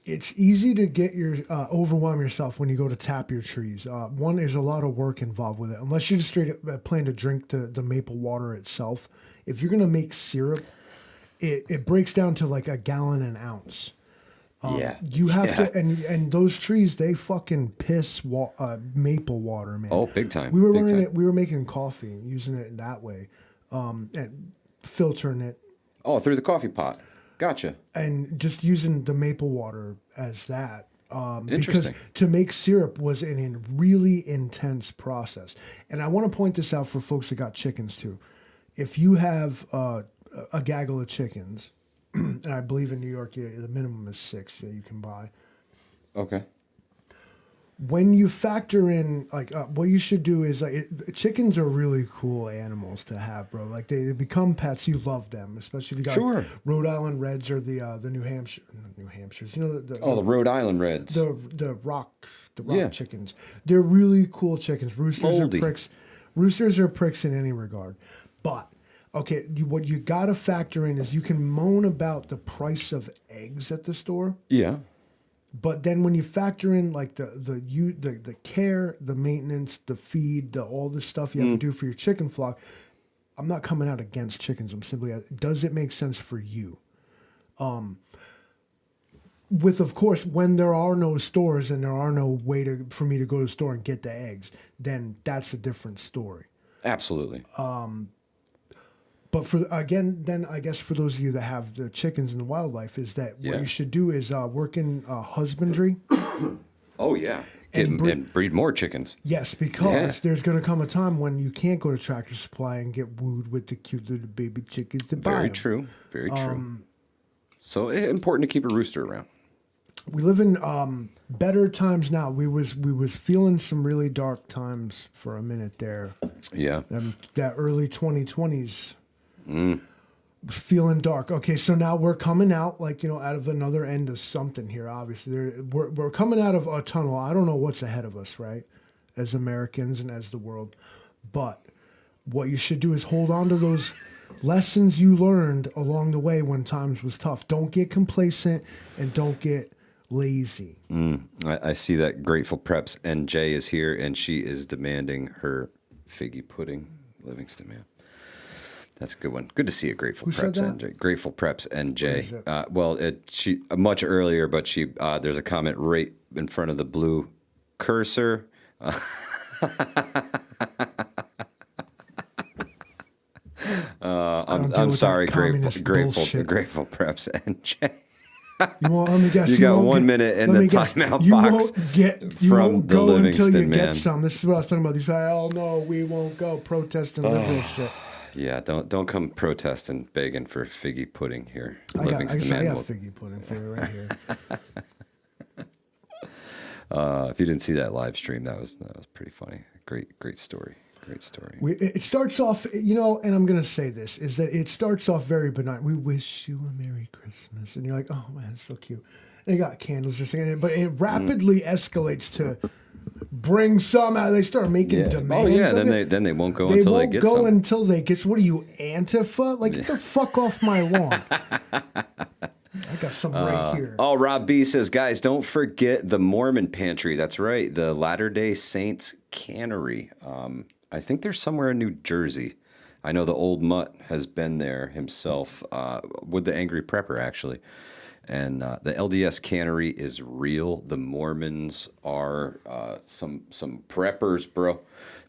It's easy to get overwhelm yourself when you go to tap your trees. One, there's a lot of work involved with it. Unless you just straight up plan to drink the maple water itself. If you're going to make syrup, it breaks down to like a gallon an ounce. You have to, and those trees, they fucking piss maple water, man. Oh, big time. We were running it. We were making coffee, using it that way, and filtering it. Oh, through the coffee pot. Gotcha. And just using the maple water as that. Because Interesting. to make syrup was a really intense process. And I want to point this out for folks that got chickens too. If you have a gaggle of chickens, and I believe in New York, the minimum is 6 that you can buy. Okay. When you factor in, like, what you should do is, chickens are really cool animals to have, bro. Like, they become pets. You love them, especially if you got Sure. Rhode Island Reds or the New Hampshires. You know, The Rhode Island Reds. the rock Yeah. chickens. They're really cool chickens. Roosters Moldy. are pricks. Roosters are pricks in any regard. But okay, what you got to factor in is you can moan about the price of eggs at the store, Yeah. but then when you factor in like the care, the maintenance, the feed, all the stuff you have to do for your chicken flock, I'm not coming out against chickens. I'm simply, does it make sense for you? With, of course, when there are no stores and there are no way for me to go to the store and get the eggs, then that's a different story. Absolutely. But then I guess for those of you that have the chickens and the wildlife, is that what you should do is work in husbandry. Oh, yeah. And Breed more chickens. Yes, because there's going to come a time when you can't go to Tractor Supply and get wooed with the cute little baby chickens to buy Very 'em. true. Very true. So important to keep a rooster around. We live in better times now. We was feeling some really dark times for a minute there. Yeah. That early 2020s was feeling dark. Okay, so now we're coming out, out of another end of something here. Obviously, we're coming out of a tunnel. I don't know what's ahead of us, right, as Americans and as the world. But what you should do is hold on to those lessons you learned along the way when times was tough. Don't get complacent and don't get lazy. I see that Grateful Preps NJ is here, and she is demanding her figgy pudding. Livingston, man. That's a good one. Good to see you, Grateful Who said Preps that? NJ. Grateful Preps NJ. is it? She much earlier, but there's a comment right in front of the blue cursor. I'm sorry, Grateful Preps NJ. You won't, let me guess. You got 1 minute in the timeout box You from won't the go Livingston until you man. get some. This is what I was talking about. These guys, oh no, we won't go protesting liberal shit. Yeah, don't come protesting, begging for figgy pudding here. I got Livingston man will- figgy pudding for you right here. if you didn't see that live stream, that was pretty funny. Great story. Great story. It starts off, and I'm going to say this, is that it starts off very benign. We wish you a Merry Christmas. And you're like, oh, man, it's so cute. And they got candles or something. But it rapidly escalates to bring some out. They start making demands. Oh, yeah, of it. then they won't go until they get some. They won't go until they get some. What are you, Antifa? Like, get the fuck off my lawn. I got some right here. Oh, Rob B says, guys, don't forget the Mormon Pantry. That's right, the Latter-day Saints Cannery. I think they're somewhere in New Jersey. I know the old mutt has been there himself with the Angry Prepper, actually. And the LDS Cannery is real. The Mormons are some preppers, bro.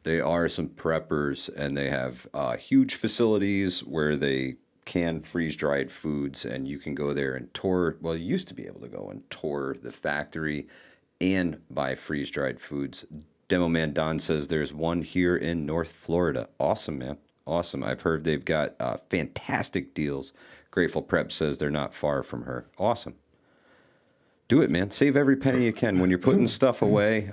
They are some preppers, and they have huge facilities where they can freeze-dried foods, and you can go there and tour. Well, you used to be able to go and tour the factory and buy freeze-dried foods. Demo Man Don says there's one here in North Florida. Awesome, man. Awesome. I've heard they've got fantastic deals. Grateful Prep says they're not far from her. Awesome. Do it, man. Save every penny you can. When you're putting stuff away,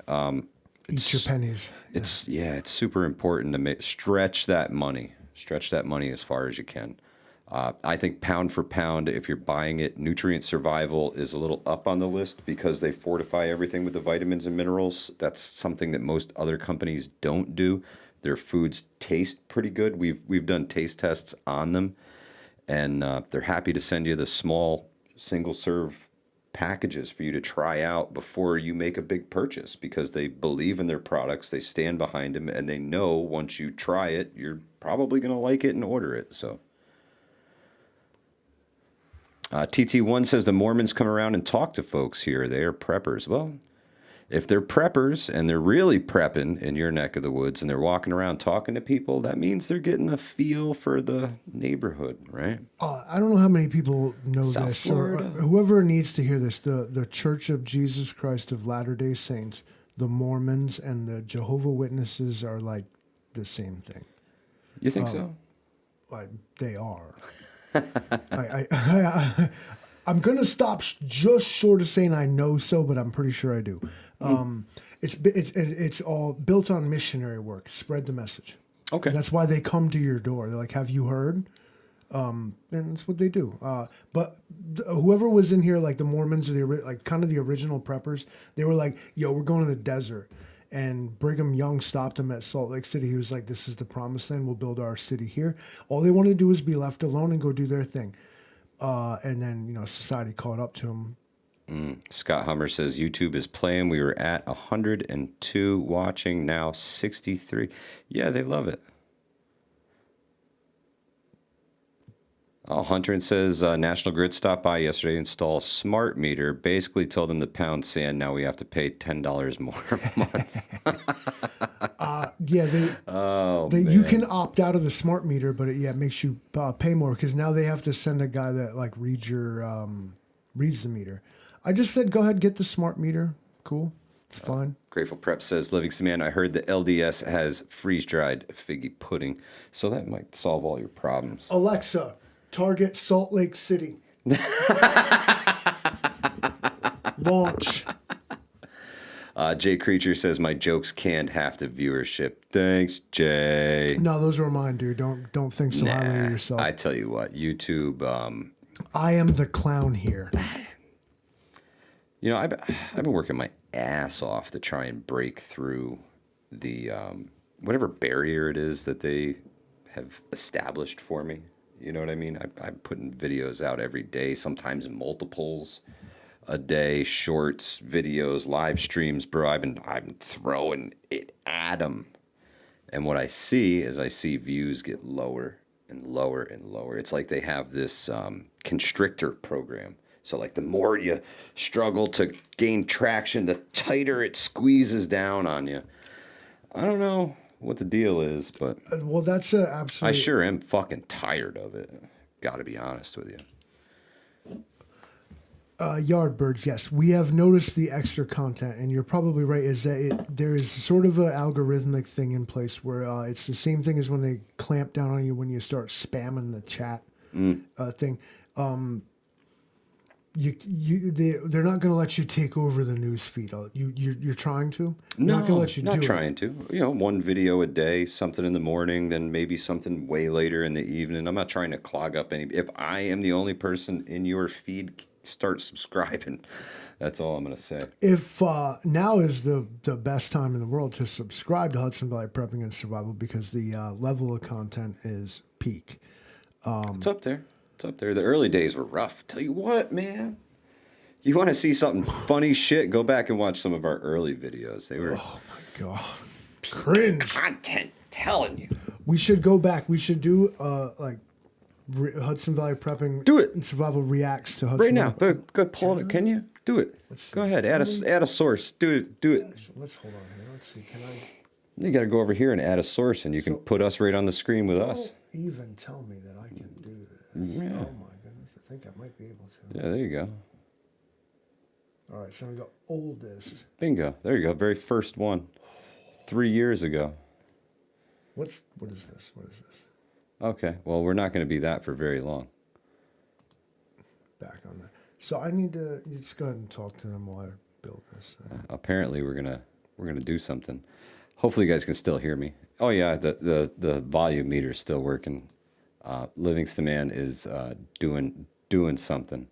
Eat your pennies. it's super important to stretch that money. Stretch that money as far as you can. I think pound for pound, if you're buying it, Nutrient Survival is a little up on the list because they fortify everything with the vitamins and minerals. That's something that most other companies don't do. Their foods taste pretty good. We've done taste tests on them, and they're happy to send you the small single-serve packages for you to try out before you make a big purchase because they believe in their products, they stand behind them, and they know once you try it, you're probably going to like it and order it. So. TT1 says the Mormons come around and talk to folks here. They are preppers. Well, if they're preppers and they're really prepping in your neck of the woods and they're walking around talking to people, that means they're getting a feel for the neighborhood, right? I don't know how many people know South this, Florida. or whoever needs to hear this. The Church of Jesus Christ of Latter-day Saints, the Mormons, and the Jehovah Witnesses are like the same thing. You think so? Like, they are. I'm gonna stop just short of saying I know so, but I'm pretty sure I do. It's all built on missionary work. Spread the message. Okay. That's why they come to your door. They're like, "Have you heard?" And that's what they do. But whoever was in here, like the Mormons or like kind of the original preppers, they were like, "Yo, we're going to the desert." And Brigham Young stopped him at Salt Lake City. He was like, "This is the promised land. We'll build our city here." All they wanted to do was be left alone and go do their thing. And then, society caught up to him. Scott Hummer says YouTube is playing. We were at 102 watching, now 63. Yeah, they love it. Hunter says National Grid stopped by yesterday to install a smart meter. Basically told them to pound sand. Now we have to pay $10 more a month. You can opt out of the smart meter, but it makes you pay more because now they have to send a guy that like reads the meter. I just said go ahead, get the smart meter. Cool, it's fine. Grateful Prep says, Livingston Man, I heard the LDS has freeze-dried figgy pudding, so that might solve all your problems. Alexa, target Salt Lake City. Launch. Jay Creature says, my jokes canned half the viewership. Thanks, Jay. No, those were mine, dude. Don't think so highly of yourself. I tell you what, YouTube... I am the clown here. I've been working my ass off to try and break through the whatever barrier it is that they have established for me. You know what I mean? I'm putting videos out every day, sometimes multiples a day, shorts, videos, live streams, bro. I've been throwing it at them, and what I see is views get lower and lower and lower. It's like they have this constrictor program. So like the more you struggle to gain traction, the tighter it squeezes down on you. I don't know what the deal is, but well, that's absolutely. I sure am fucking tired of it. Got to be honest with you. Yardbirds, yes, we have noticed the extra content, and you're probably right. Is that there is sort of an algorithmic thing in place where it's the same thing as when they clamp down on you when you start spamming the chat thing. They're not going to let you take over the news feed. You're trying to? No, not going to let you not do trying it. to. One video a day, something in the morning, then maybe something way later in the evening. I'm not trying to clog up any. If I am the only person in your feed, start subscribing. That's all I'm going to say. If now is the best time in the world to subscribe to Hudson Valley Prepping and Survival because the level of content is peak. It's up there. It's up there. The early days were rough. Tell you what, man. You want to see something funny shit? Go back and watch some of our early videos. They were. Oh my god, cringe content. Telling you. We should go back. We should do Hudson Valley Prepping. Do it. And Survival reacts to Hudson right now. Valley. Go pull it. Can you do it? Go ahead. Add a source. Do it. Let's hold on here. Let's see. Can I? You got to go over here and add a source, and you can put us right on the screen with us. Even tell me that I can do this. Yeah. Oh my goodness! I think I might be able to. Yeah, there you go. All right, so we go oldest. Bingo. There you go. Very first one. 3 years ago. What is this? What is this? Okay. Well, we're not going to be that for very long. Back on that. So I need to. You just go ahead and talk to them while I build this thing. Apparently, we're gonna do something. Hopefully, you guys can still hear me. Oh yeah, the volume meter is still working. Livingston Man is doing something.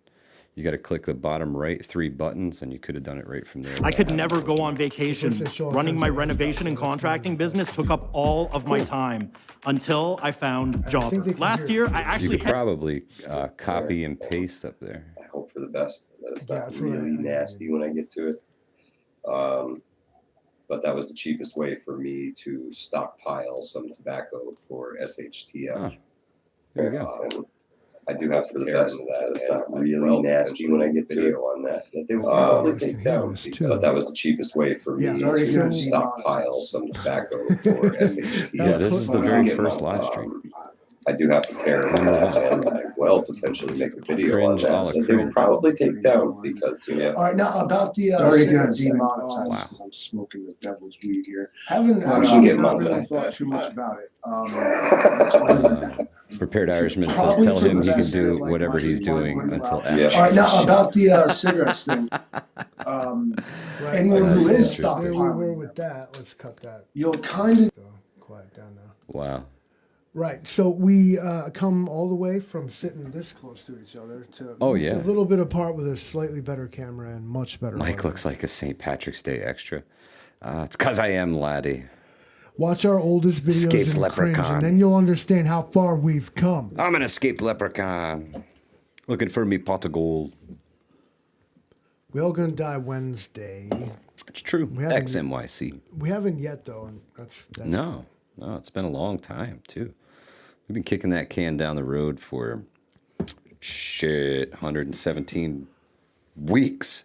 You got to click the bottom right 3 buttons, and you could have done it right from there. I could never go on vacation. Running my renovation and contracting business took up all of my time until I found Jobber. Last year, I You actually could probably copy and paste up there. I hope for the best. That it's not that's really what I- nasty when I get to it. But that was the cheapest way for me to stockpile some tobacco for SHTF. There you go. And I do have for the best of that. It's not really nasty when I get to it on that. They will probably take down. But that was the cheapest way for me to stockpile some tobacco for SHTF. Yeah, this is the very first live stream. I do have to tear it down. well potentially make a video Cringe, on all that a that they will cringe. probably take down because, you know. All right, now about the Sorry to get cigarettes, demonetized Wow. because I'm smoking the devil's weed here. haven't We can get not monetized. really Thought too much about it. Prepared Irishman says, Probably tell for him the he can best do that, like, whatever my he's slide doing went until out. after. Yeah. All right, now about the cigarettes thing. Anyone who is Interesting. There we were stockpiling, with that. Let's cut that. you'll kind of So, quiet down now. Wow. Right. So we come all the way from sitting this close to each other to Oh, yeah. a little bit apart with a slightly better camera and much better. Mike audio. looks like a St. Patrick's Day extra. It's because I am, laddie. Watch our oldest videos Escaped and cringe, leprechaun. and then you'll understand how far we've come. I'm an escaped leprechaun. Looking for me pot of gold. We all gonna die Wednesday. It's true. haven't- XMYC. We haven't yet though, and that's No, it's been a long time, too. We've been kicking that can down the road for 117 weeks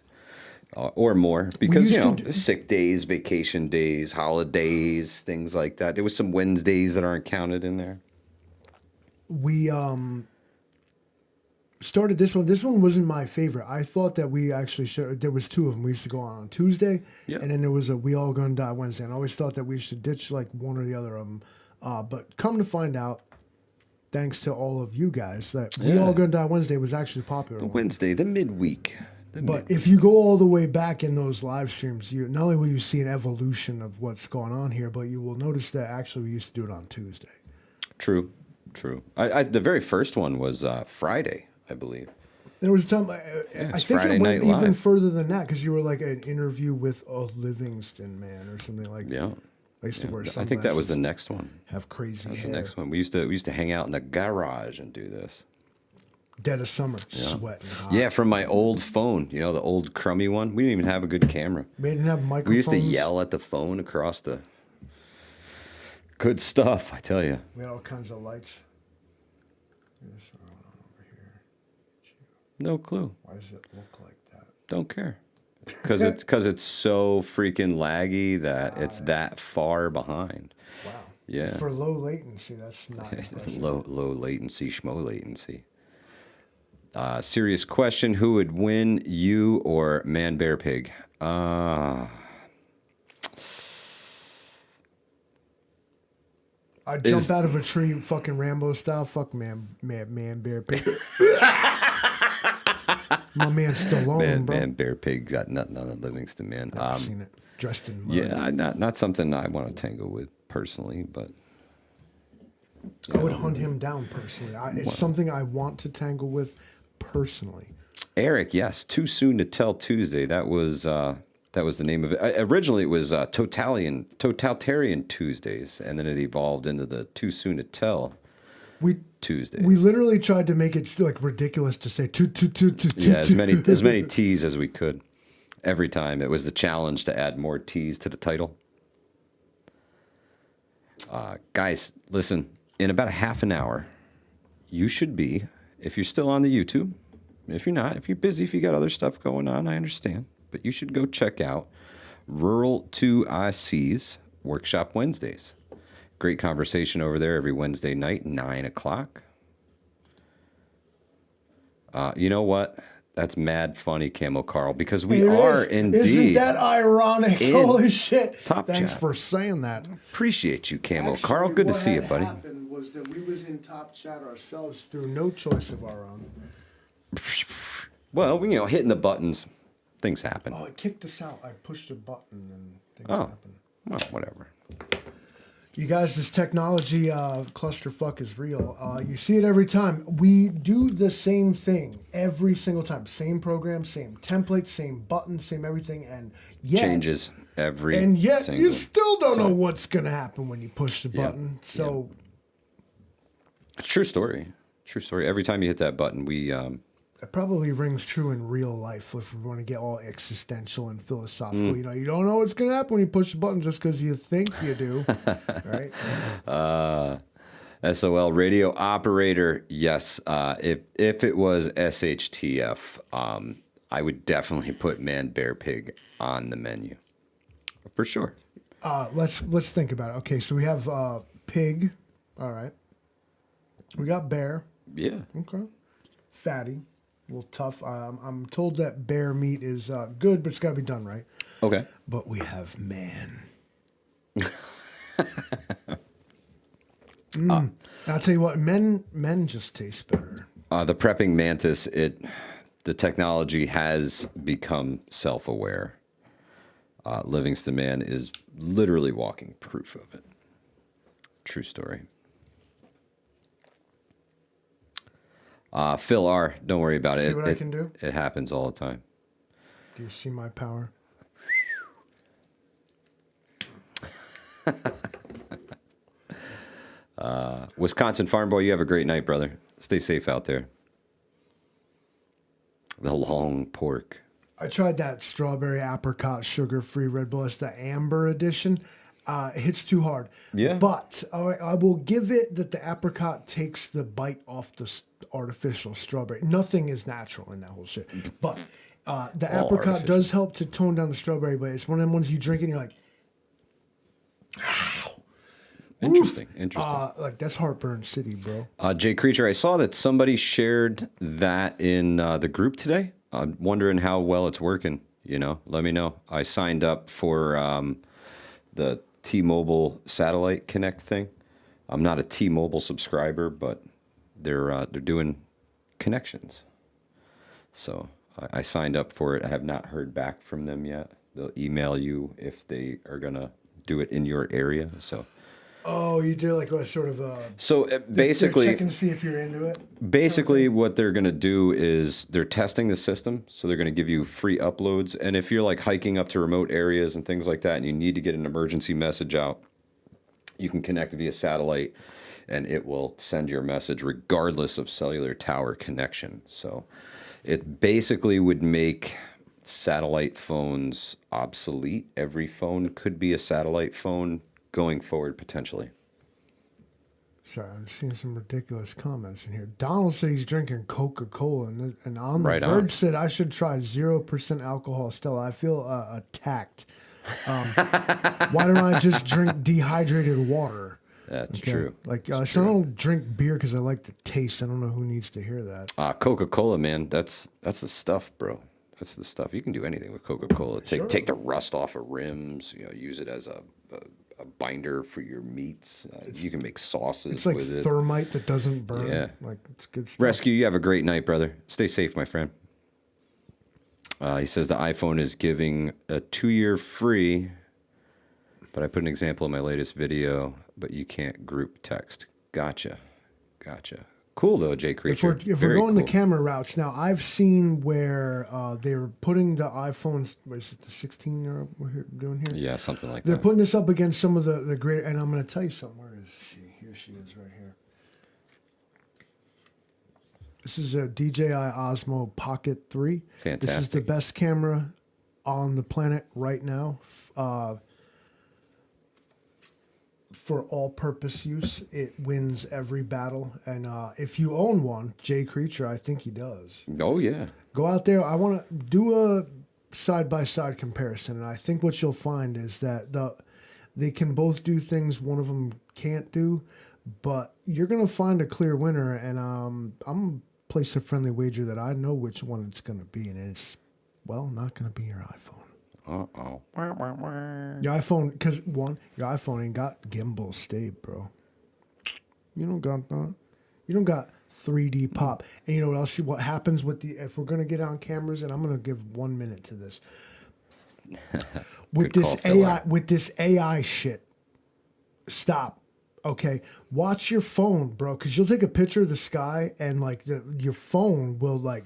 or more because, you used know, to sick days, vacation days, holidays, things like that. There was some Wednesdays that aren't counted in there. We started this one. This one wasn't my favorite. I thought that we actually should. There was two of them. We used to go on Tuesday, Yeah. and then there was a We All Gonna Die Wednesday. And I always thought that we should ditch like one or the other of them. But come to find out, thanks to all of you guys, that We Yeah. All Gonna Die Wednesday was actually a popular. The one. Wednesday, the midweek. But if you go all the way back in those live streams, you not only will you see an evolution of what's going on here, but you will notice that actually we used to do it on Tuesday. True. The very first one was Friday, I believe. There was a time, I it's think Friday it went Night even Live. further than that because you were like an interview with a Livingston man or something like that. Yeah. I used to wear I sunglasses. think that was the next one. Have crazy That was hair. the next one. We used to hang out in the garage and do this. Dead of summer, sweating hot. Yeah, from my old phone, you know, the old crummy one. We didn't even have a good camera. We didn't have microphones. We used to yell at the phone across the. Good stuff, I tell you. We had all kinds of lights. This one over here. No clue. Why does it look like that? Don't care. Because it's so freaking laggy that it's that far behind. Wow. Yeah. For low latency, that's not impressive. low latency, schmo latency. Serious question: who would win, you or Man Bear Pig? I'd jump out of a tree, fucking Rambo style. Fuck man, bear, pig. My man Stallone, bro. Man Bear Pig got nothing on the Livingston man. I've seen it dressed in mud. Yeah, not something I want to tangle with personally, but I would hunt him down personally. It's something I want to tangle with personally. Eric, yes, Too Soon to Tell Tuesday. That was the name of it. Originally, it was Totalitarian Tuesdays, and then it evolved into the Too Soon to Tell Tuesdays. We literally tried to make it like ridiculous to say two. Yeah, as many T's as we could. Every time it was the challenge to add more T's to the title. Guys, listen. In about a half an hour, you should be, if you're still on the YouTube. If you're not, if you're busy, if you got other stuff going on, I understand. But you should go check out Rural 2IC's Workshop Wednesdays. Great conversation over there every Wednesday night, 9 o'clock. You know what? That's mad funny, Camo Carl, because we are indeed. Isn't that ironic? Holy shit. Top Thanks chat. for saying that. Appreciate you, Camo Carl. Good to see you, buddy. What happened was that we was in top chat ourselves through no choice of our own. Well, you know, hitting the buttons, things happen. Oh, it kicked us out. I pushed a button and things Oh, happened. well, whatever. You guys, this technology clusterfuck is real. You see it every time. We do the same thing every single time. Same program, same template, same button, same everything, and yet Changes every and yet single you still don't know time. what's gonna happen when you push the Yep, button. So It's true story. True story. Every time you hit that button, we it probably rings true in real life if we want to get all existential and philosophical. You know, you don't know what's gonna happen when you push the button just because you think you do, right? SOL radio operator. Yes, if it was SHTF, I would definitely put Man Bear Pig on the menu for sure. Let's think about it. Okay, so we have pig. All right. We got bear. Yeah. Okay. fatty, a little tough. I'm told that bear meat is good, but it's got to be done right. Okay. But we have man. I'll tell you what, men just taste better. The prepping mantis, the technology has become self-aware. Livingston Man is literally walking proof of it. True story. Phil R., don't worry about it. See what I can do? It happens all the time. Do you see my power? Wisconsin Farm Boy, you have a great night, brother. Stay safe out there. The long pork. I tried that strawberry apricot sugar-free Red Bull. It's the amber edition. It hits too hard. Yeah. But I will give it that the apricot takes the bite off the artificial strawberry. Nothing is natural in that whole shit. But the apricot artificial. does help to tone down the strawberry, but it's one of them ones you drink and you're like, ow. Interesting. Like that's heartburn city, bro. Jay Creature, I saw that somebody shared that in the group today. I'm wondering how well it's working. Let me know. I signed up for the T-Mobile Satellite Connect thing. I'm not a T-Mobile subscriber, but they're doing connections. So I signed up for it. I have not heard back from them yet. They'll email you if they are gonna do it in your area. So. Oh, you do like a sort of So basically, they're checking to see if you're into it. Basically, what they're going to do is they're testing the system. So they're going to give you free uploads. And if you're like hiking up to remote areas and things like that, and you need to get an emergency message out, you can connect via satellite and it will send your message regardless of cellular tower connection. So it basically would make satellite phones obsolete. Every phone could be a satellite phone going forward, potentially. Sorry, I'm seeing some ridiculous comments in here. Donald said he's drinking Coca-Cola, and on the Right verge on. said I should try 0% alcohol. Stella, I feel attacked. Why don't I just drink dehydrated water? That's true. Like, so I don't drink beer because I like the taste. I don't know who needs to hear that. Coca-Cola, man, that's the stuff, bro. That's the stuff. You can do anything with Coca-Cola. Take the rust off of rims. Use it as a binder for your meats. You can make sauces It's like with it. thermite that doesn't burn. Yeah. Like, it's good stuff. Rescue, you have a great night, brother. Stay safe, my friend. He says the iPhone is giving a 2-year free, but I put an example in my latest video, but you can't group text. Gotcha. Cool, though, Jay Creature. If we're going the camera routes, now I've seen where they're putting the iPhones, what is it, the 16 we're doing here? Yeah, something like They're that. putting this up against some of the great, and I'm going to tell you something. Where is she? Here she is right here. This is a DJI Osmo Pocket 3. Fantastic. This is the best camera on the planet right now. For all-purpose use, it wins every battle. And if you own one, Jay Creature, I think he does. Oh, yeah. Go out there. I want to do a side-by-side comparison. And I think what you'll find is that they can both do things one of them can't do. But you're going to find a clear winner. And I'm going to place a friendly wager that I know which one it's going to be. And it's, well, not going to be your iPhone. Uh-oh. Your iPhone, because your iPhone ain't got gimbal stay, bro. You don't got that. You don't got 3D pop. And you know what else? What happens with if we're gonna get on cameras, and I'm gonna give 1 minute to this. With this AI shit. Stop. Okay, watch your phone, bro, because you'll take a picture of the sky, and like your phone will like.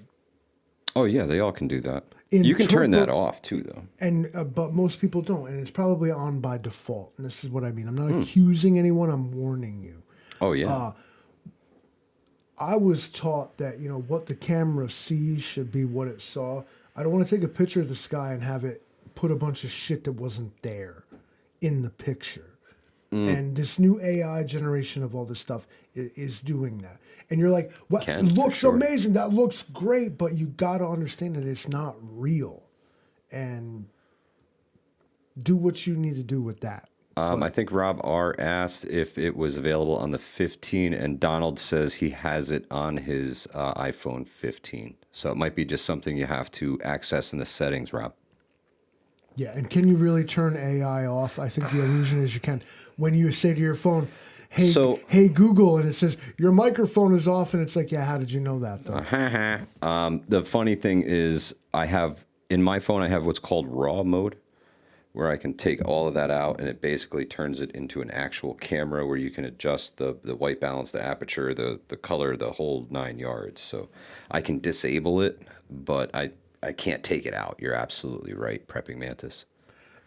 Oh yeah, they all can do that. You can turn that off too, though. And but most people don't, and it's probably on by default. And this is what I mean. I'm not accusing anyone. I'm warning you. Oh yeah. I was taught that what the camera sees should be what it saw. I don't want to take a picture of the sky and have it put a bunch of shit that wasn't there in the picture. And this new AI generation of all this stuff is doing that. And you're like, what? It looks amazing. That looks great. But you got to understand that it's not real. And do what you need to do with that. I think Rob R. asked if it was available on the 15, and Donald says he has it on his iPhone 15. So it might be just something you have to access in the settings, Rob. Yeah, and can you really turn AI off? I think the illusion is you can. When you say to your phone, hey Google, and it says, your microphone is off, and it's like, yeah, how did you know that, though? The funny thing is in my phone, I have what's called RAW mode, where I can take all of that out, and it basically turns it into an actual camera where you can adjust the white balance, the aperture, the color, the whole 9 yards. So I can disable it, but I can't take it out. You're absolutely right, Prepping Mantis.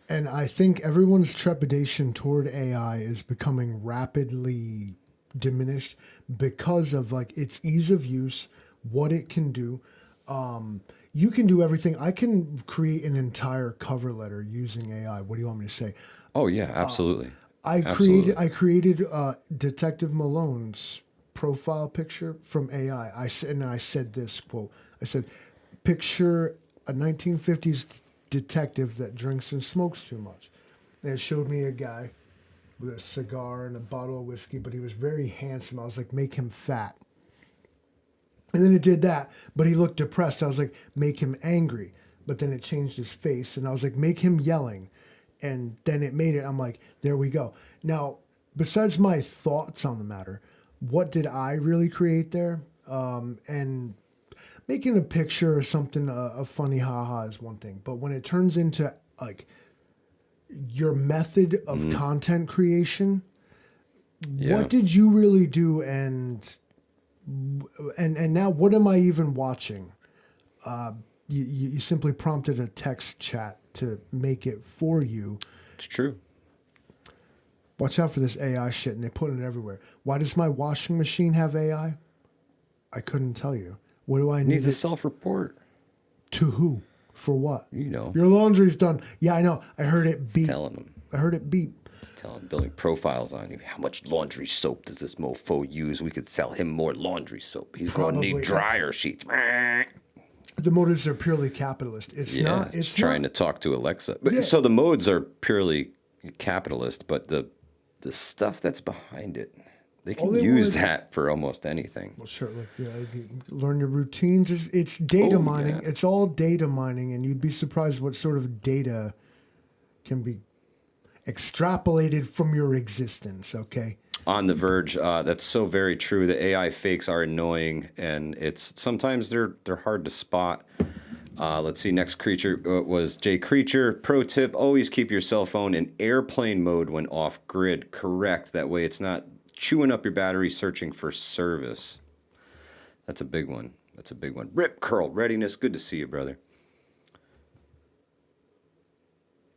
And I think everyone's trepidation toward AI is becoming rapidly diminished because of like its ease of use, what it can do. You can do everything. I can create an entire cover letter using AI. What do you want me to say? Oh yeah, absolutely. I created Detective Malone's profile picture from AI. I said this quote. I said, picture a 1950s detective that drinks and smokes too much. And it showed me a guy with a cigar and a bottle of whiskey, but he was very handsome. I was like, make him fat. And then it did that, but he looked depressed. I was like, make him angry. But then it changed his face, and I was like, make him yelling. And then it made it. I'm like, there we go. Now, besides my thoughts on the matter, what did I really create there? And making a picture or something, a funny haha is one thing. But when it turns into like your method of content creation, what did you really do? And now what am I even watching? You simply prompted a text chat to make it for you. It's true. Watch out for this AI shit, and they put it everywhere. Why does my washing machine have AI? I couldn't tell you. What do I need? Needs a self-report. To who? For what? You know. Your laundry's done. Yeah, I know. I heard it beep. Telling them. I heard it beep. It's telling, building profiles on you. How much laundry soap does this mofo use? We could sell him more laundry soap. He's going to need dryer sheets. The motives are purely capitalist. It's not. It's trying to talk to Alexa. But, So the modes are purely capitalist, but the stuff that's behind it, they can use that for almost anything. Well, sure. Learn your routines. It's data mining. Yeah. It's all data mining, and you'd be surprised what sort of data can be extrapolated from your existence. Okay. On the verge, that's so very true. The AI fakes are annoying, and sometimes they're hard to spot. Let's see. Next creature was Jay Creature. Pro tip: always keep your cell phone in airplane mode when off grid. Correct. That way, it's not chewing up your battery searching for service. That's a big one. Rip Curl Readiness. Good to see you, brother.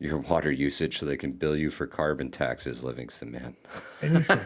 Your water usage so they can bill you for carbon taxes, Livingston, man. Anything.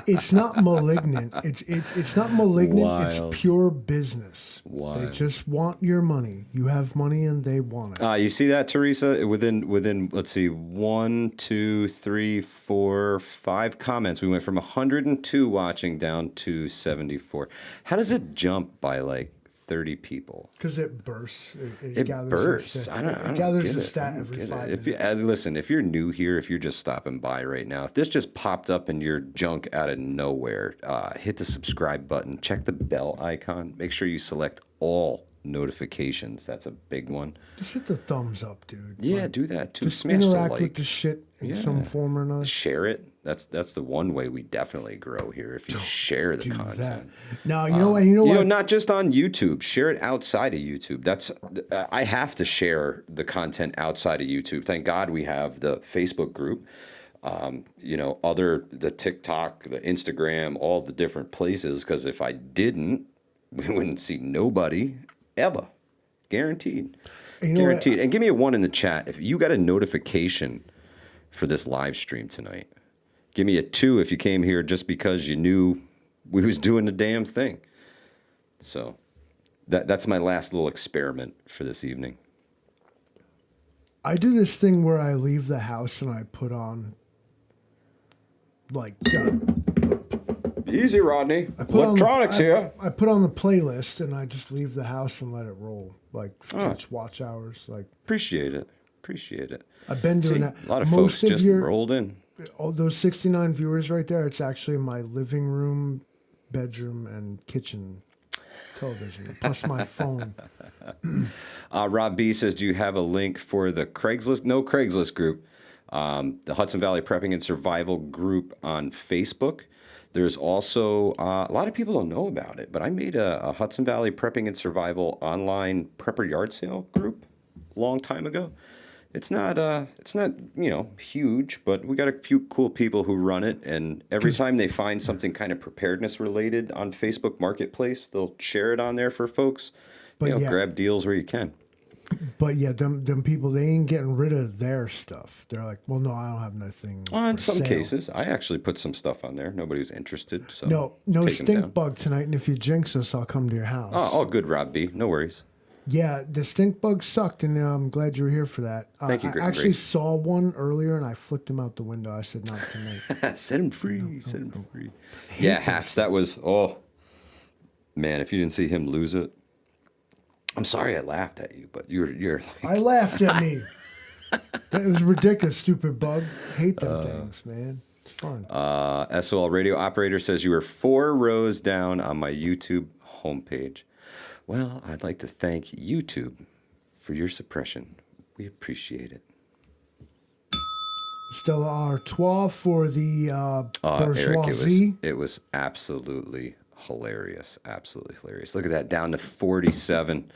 It's not malignant. It's not malignant. Wild. It's pure business. Wild. They just want your money. You have money and they want it. You see that, Teresa? Within let's see, 1, 2, 3, 4, 5 comments. We went from 102 watching down to 74. How does it jump by like 30 people? Because it bursts. It bursts. I don't gathers get a it. stat every 5 minutes. Listen, if you're new here, if you're just stopping by right now, if this just popped up in your junk out of nowhere, hit the subscribe button, check the bell icon, make sure you select all notifications. That's a big one. Just hit the thumbs up, dude. Yeah, do that too. Just Smash interact the like. with the shit in some form or another. Share it. That's the one way we definitely grow here. If you share the content. That. Now you know what? Not just on YouTube. Share it outside of YouTube. I have to share the content outside of YouTube. Thank God we have the Facebook group. The TikTok, the Instagram, all the different places. Because if I didn't, we wouldn't see nobody ever. Guaranteed. Guaranteed. And give me a 1 in the chat if you got a notification for this live stream tonight. Give me a 2 if you came here just because you knew we was doing the damn thing. So that's my last little experiment for this evening. I do this thing where I leave the house and I put on easy, Rodney. Electronics here. I put on the playlist and I just leave the house and let it roll. Touch watch hours. Appreciate it. Appreciate it. I've been doing that. A lot of Most folks just rolled in. All those 69 viewers right there, it's actually my living room, bedroom, and kitchen television, plus my phone. Rob B says, do you have a link for the Craigslist? No Craigslist group. The Hudson Valley Prepping and Survival group on Facebook. There's also, a lot of people don't know about it, but I made a Hudson Valley Prepping and Survival online prepper yard sale group a long time ago. It's not huge, but we got a few cool people who run it, and every time they find something kind of preparedness related on Facebook Marketplace, they'll share it on there for folks. But grab deals where you can. But yeah, them people, they ain't getting rid of their stuff. They're like, well, no, I don't have nothing. Well, in some sale. cases, I actually put some stuff on there. Nobody was interested. So no stink bug tonight, and if you jinx us, I'll come to your house. Oh, good, Rob B. No worries. Yeah, the stink bug sucked, and I'm glad you were here for that. Thank you, I Greg. actually saw one earlier, and I flicked him out the window. I said, not tonight. Set him free. Set him free. Yeah, Hats, that was, man, if you didn't see him lose it. I'm sorry I laughed at you, but you're like... I laughed at me. It was ridiculous, stupid bug. Hate them things, man. It's fun. SOL radio operator says you were 4 rows down on my YouTube homepage. Well, I'd like to thank YouTube for your suppression. We appreciate it. Stella Artois for the bourgeoisie. Eric, it was absolutely hilarious. Absolutely hilarious. Look at that, down to 47.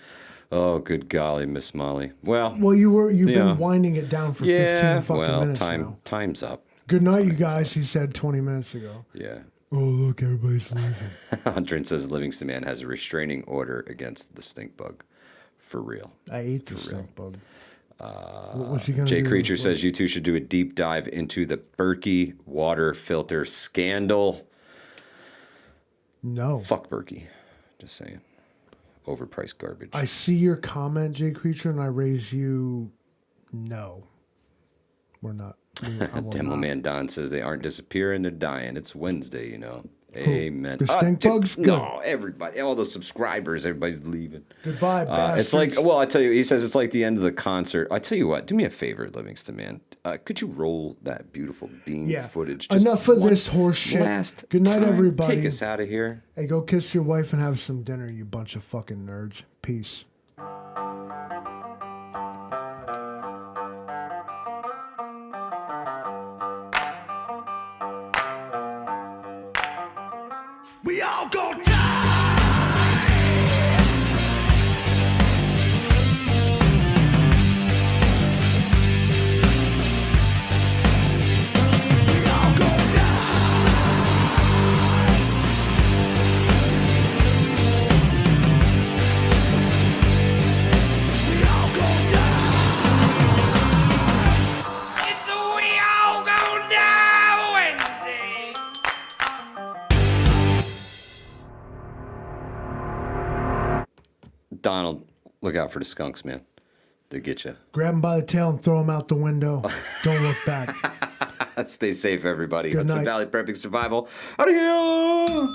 Oh, good golly, Miss Molly. Well, you've been winding it down for 15 fucking minutes now. Time's up. Good night, you guys, he said 20 minutes ago. Yeah. Oh, look, everybody's leaving. Hunter says Livingston Man has a restraining order against the stink bug. For real. I ate the stink bug. What was he going to do? Jay Creature says you two should do a deep dive into the Berkey water filter scandal. No. Fuck Berkey. Just saying. Overpriced garbage. I see your comment, Jay Creature, and I raise you no. We're not. Demo Man Don says they aren't disappearing, they're dying. It's Wednesday, you know. Amen. The stink bugs? Good. No, everybody, all the subscribers, everybody's leaving. Goodbye, bastards. It's like, well, I tell you, he says it's like the end of the concert. I tell you what, do me a favor, Livingston Man. Could you roll that beautiful bean footage? Just enough of this horse shit. Good night, everybody. Take us out of here. Hey, go kiss your wife and have some dinner, you bunch of fucking nerds. Peace. We all go down. Donald, look out for the skunks, man. They get you. Grab them by the tail and throw them out the window. Don't look back. Stay safe, everybody. Good Hudson night. Valley Prepping Survival. Out of here!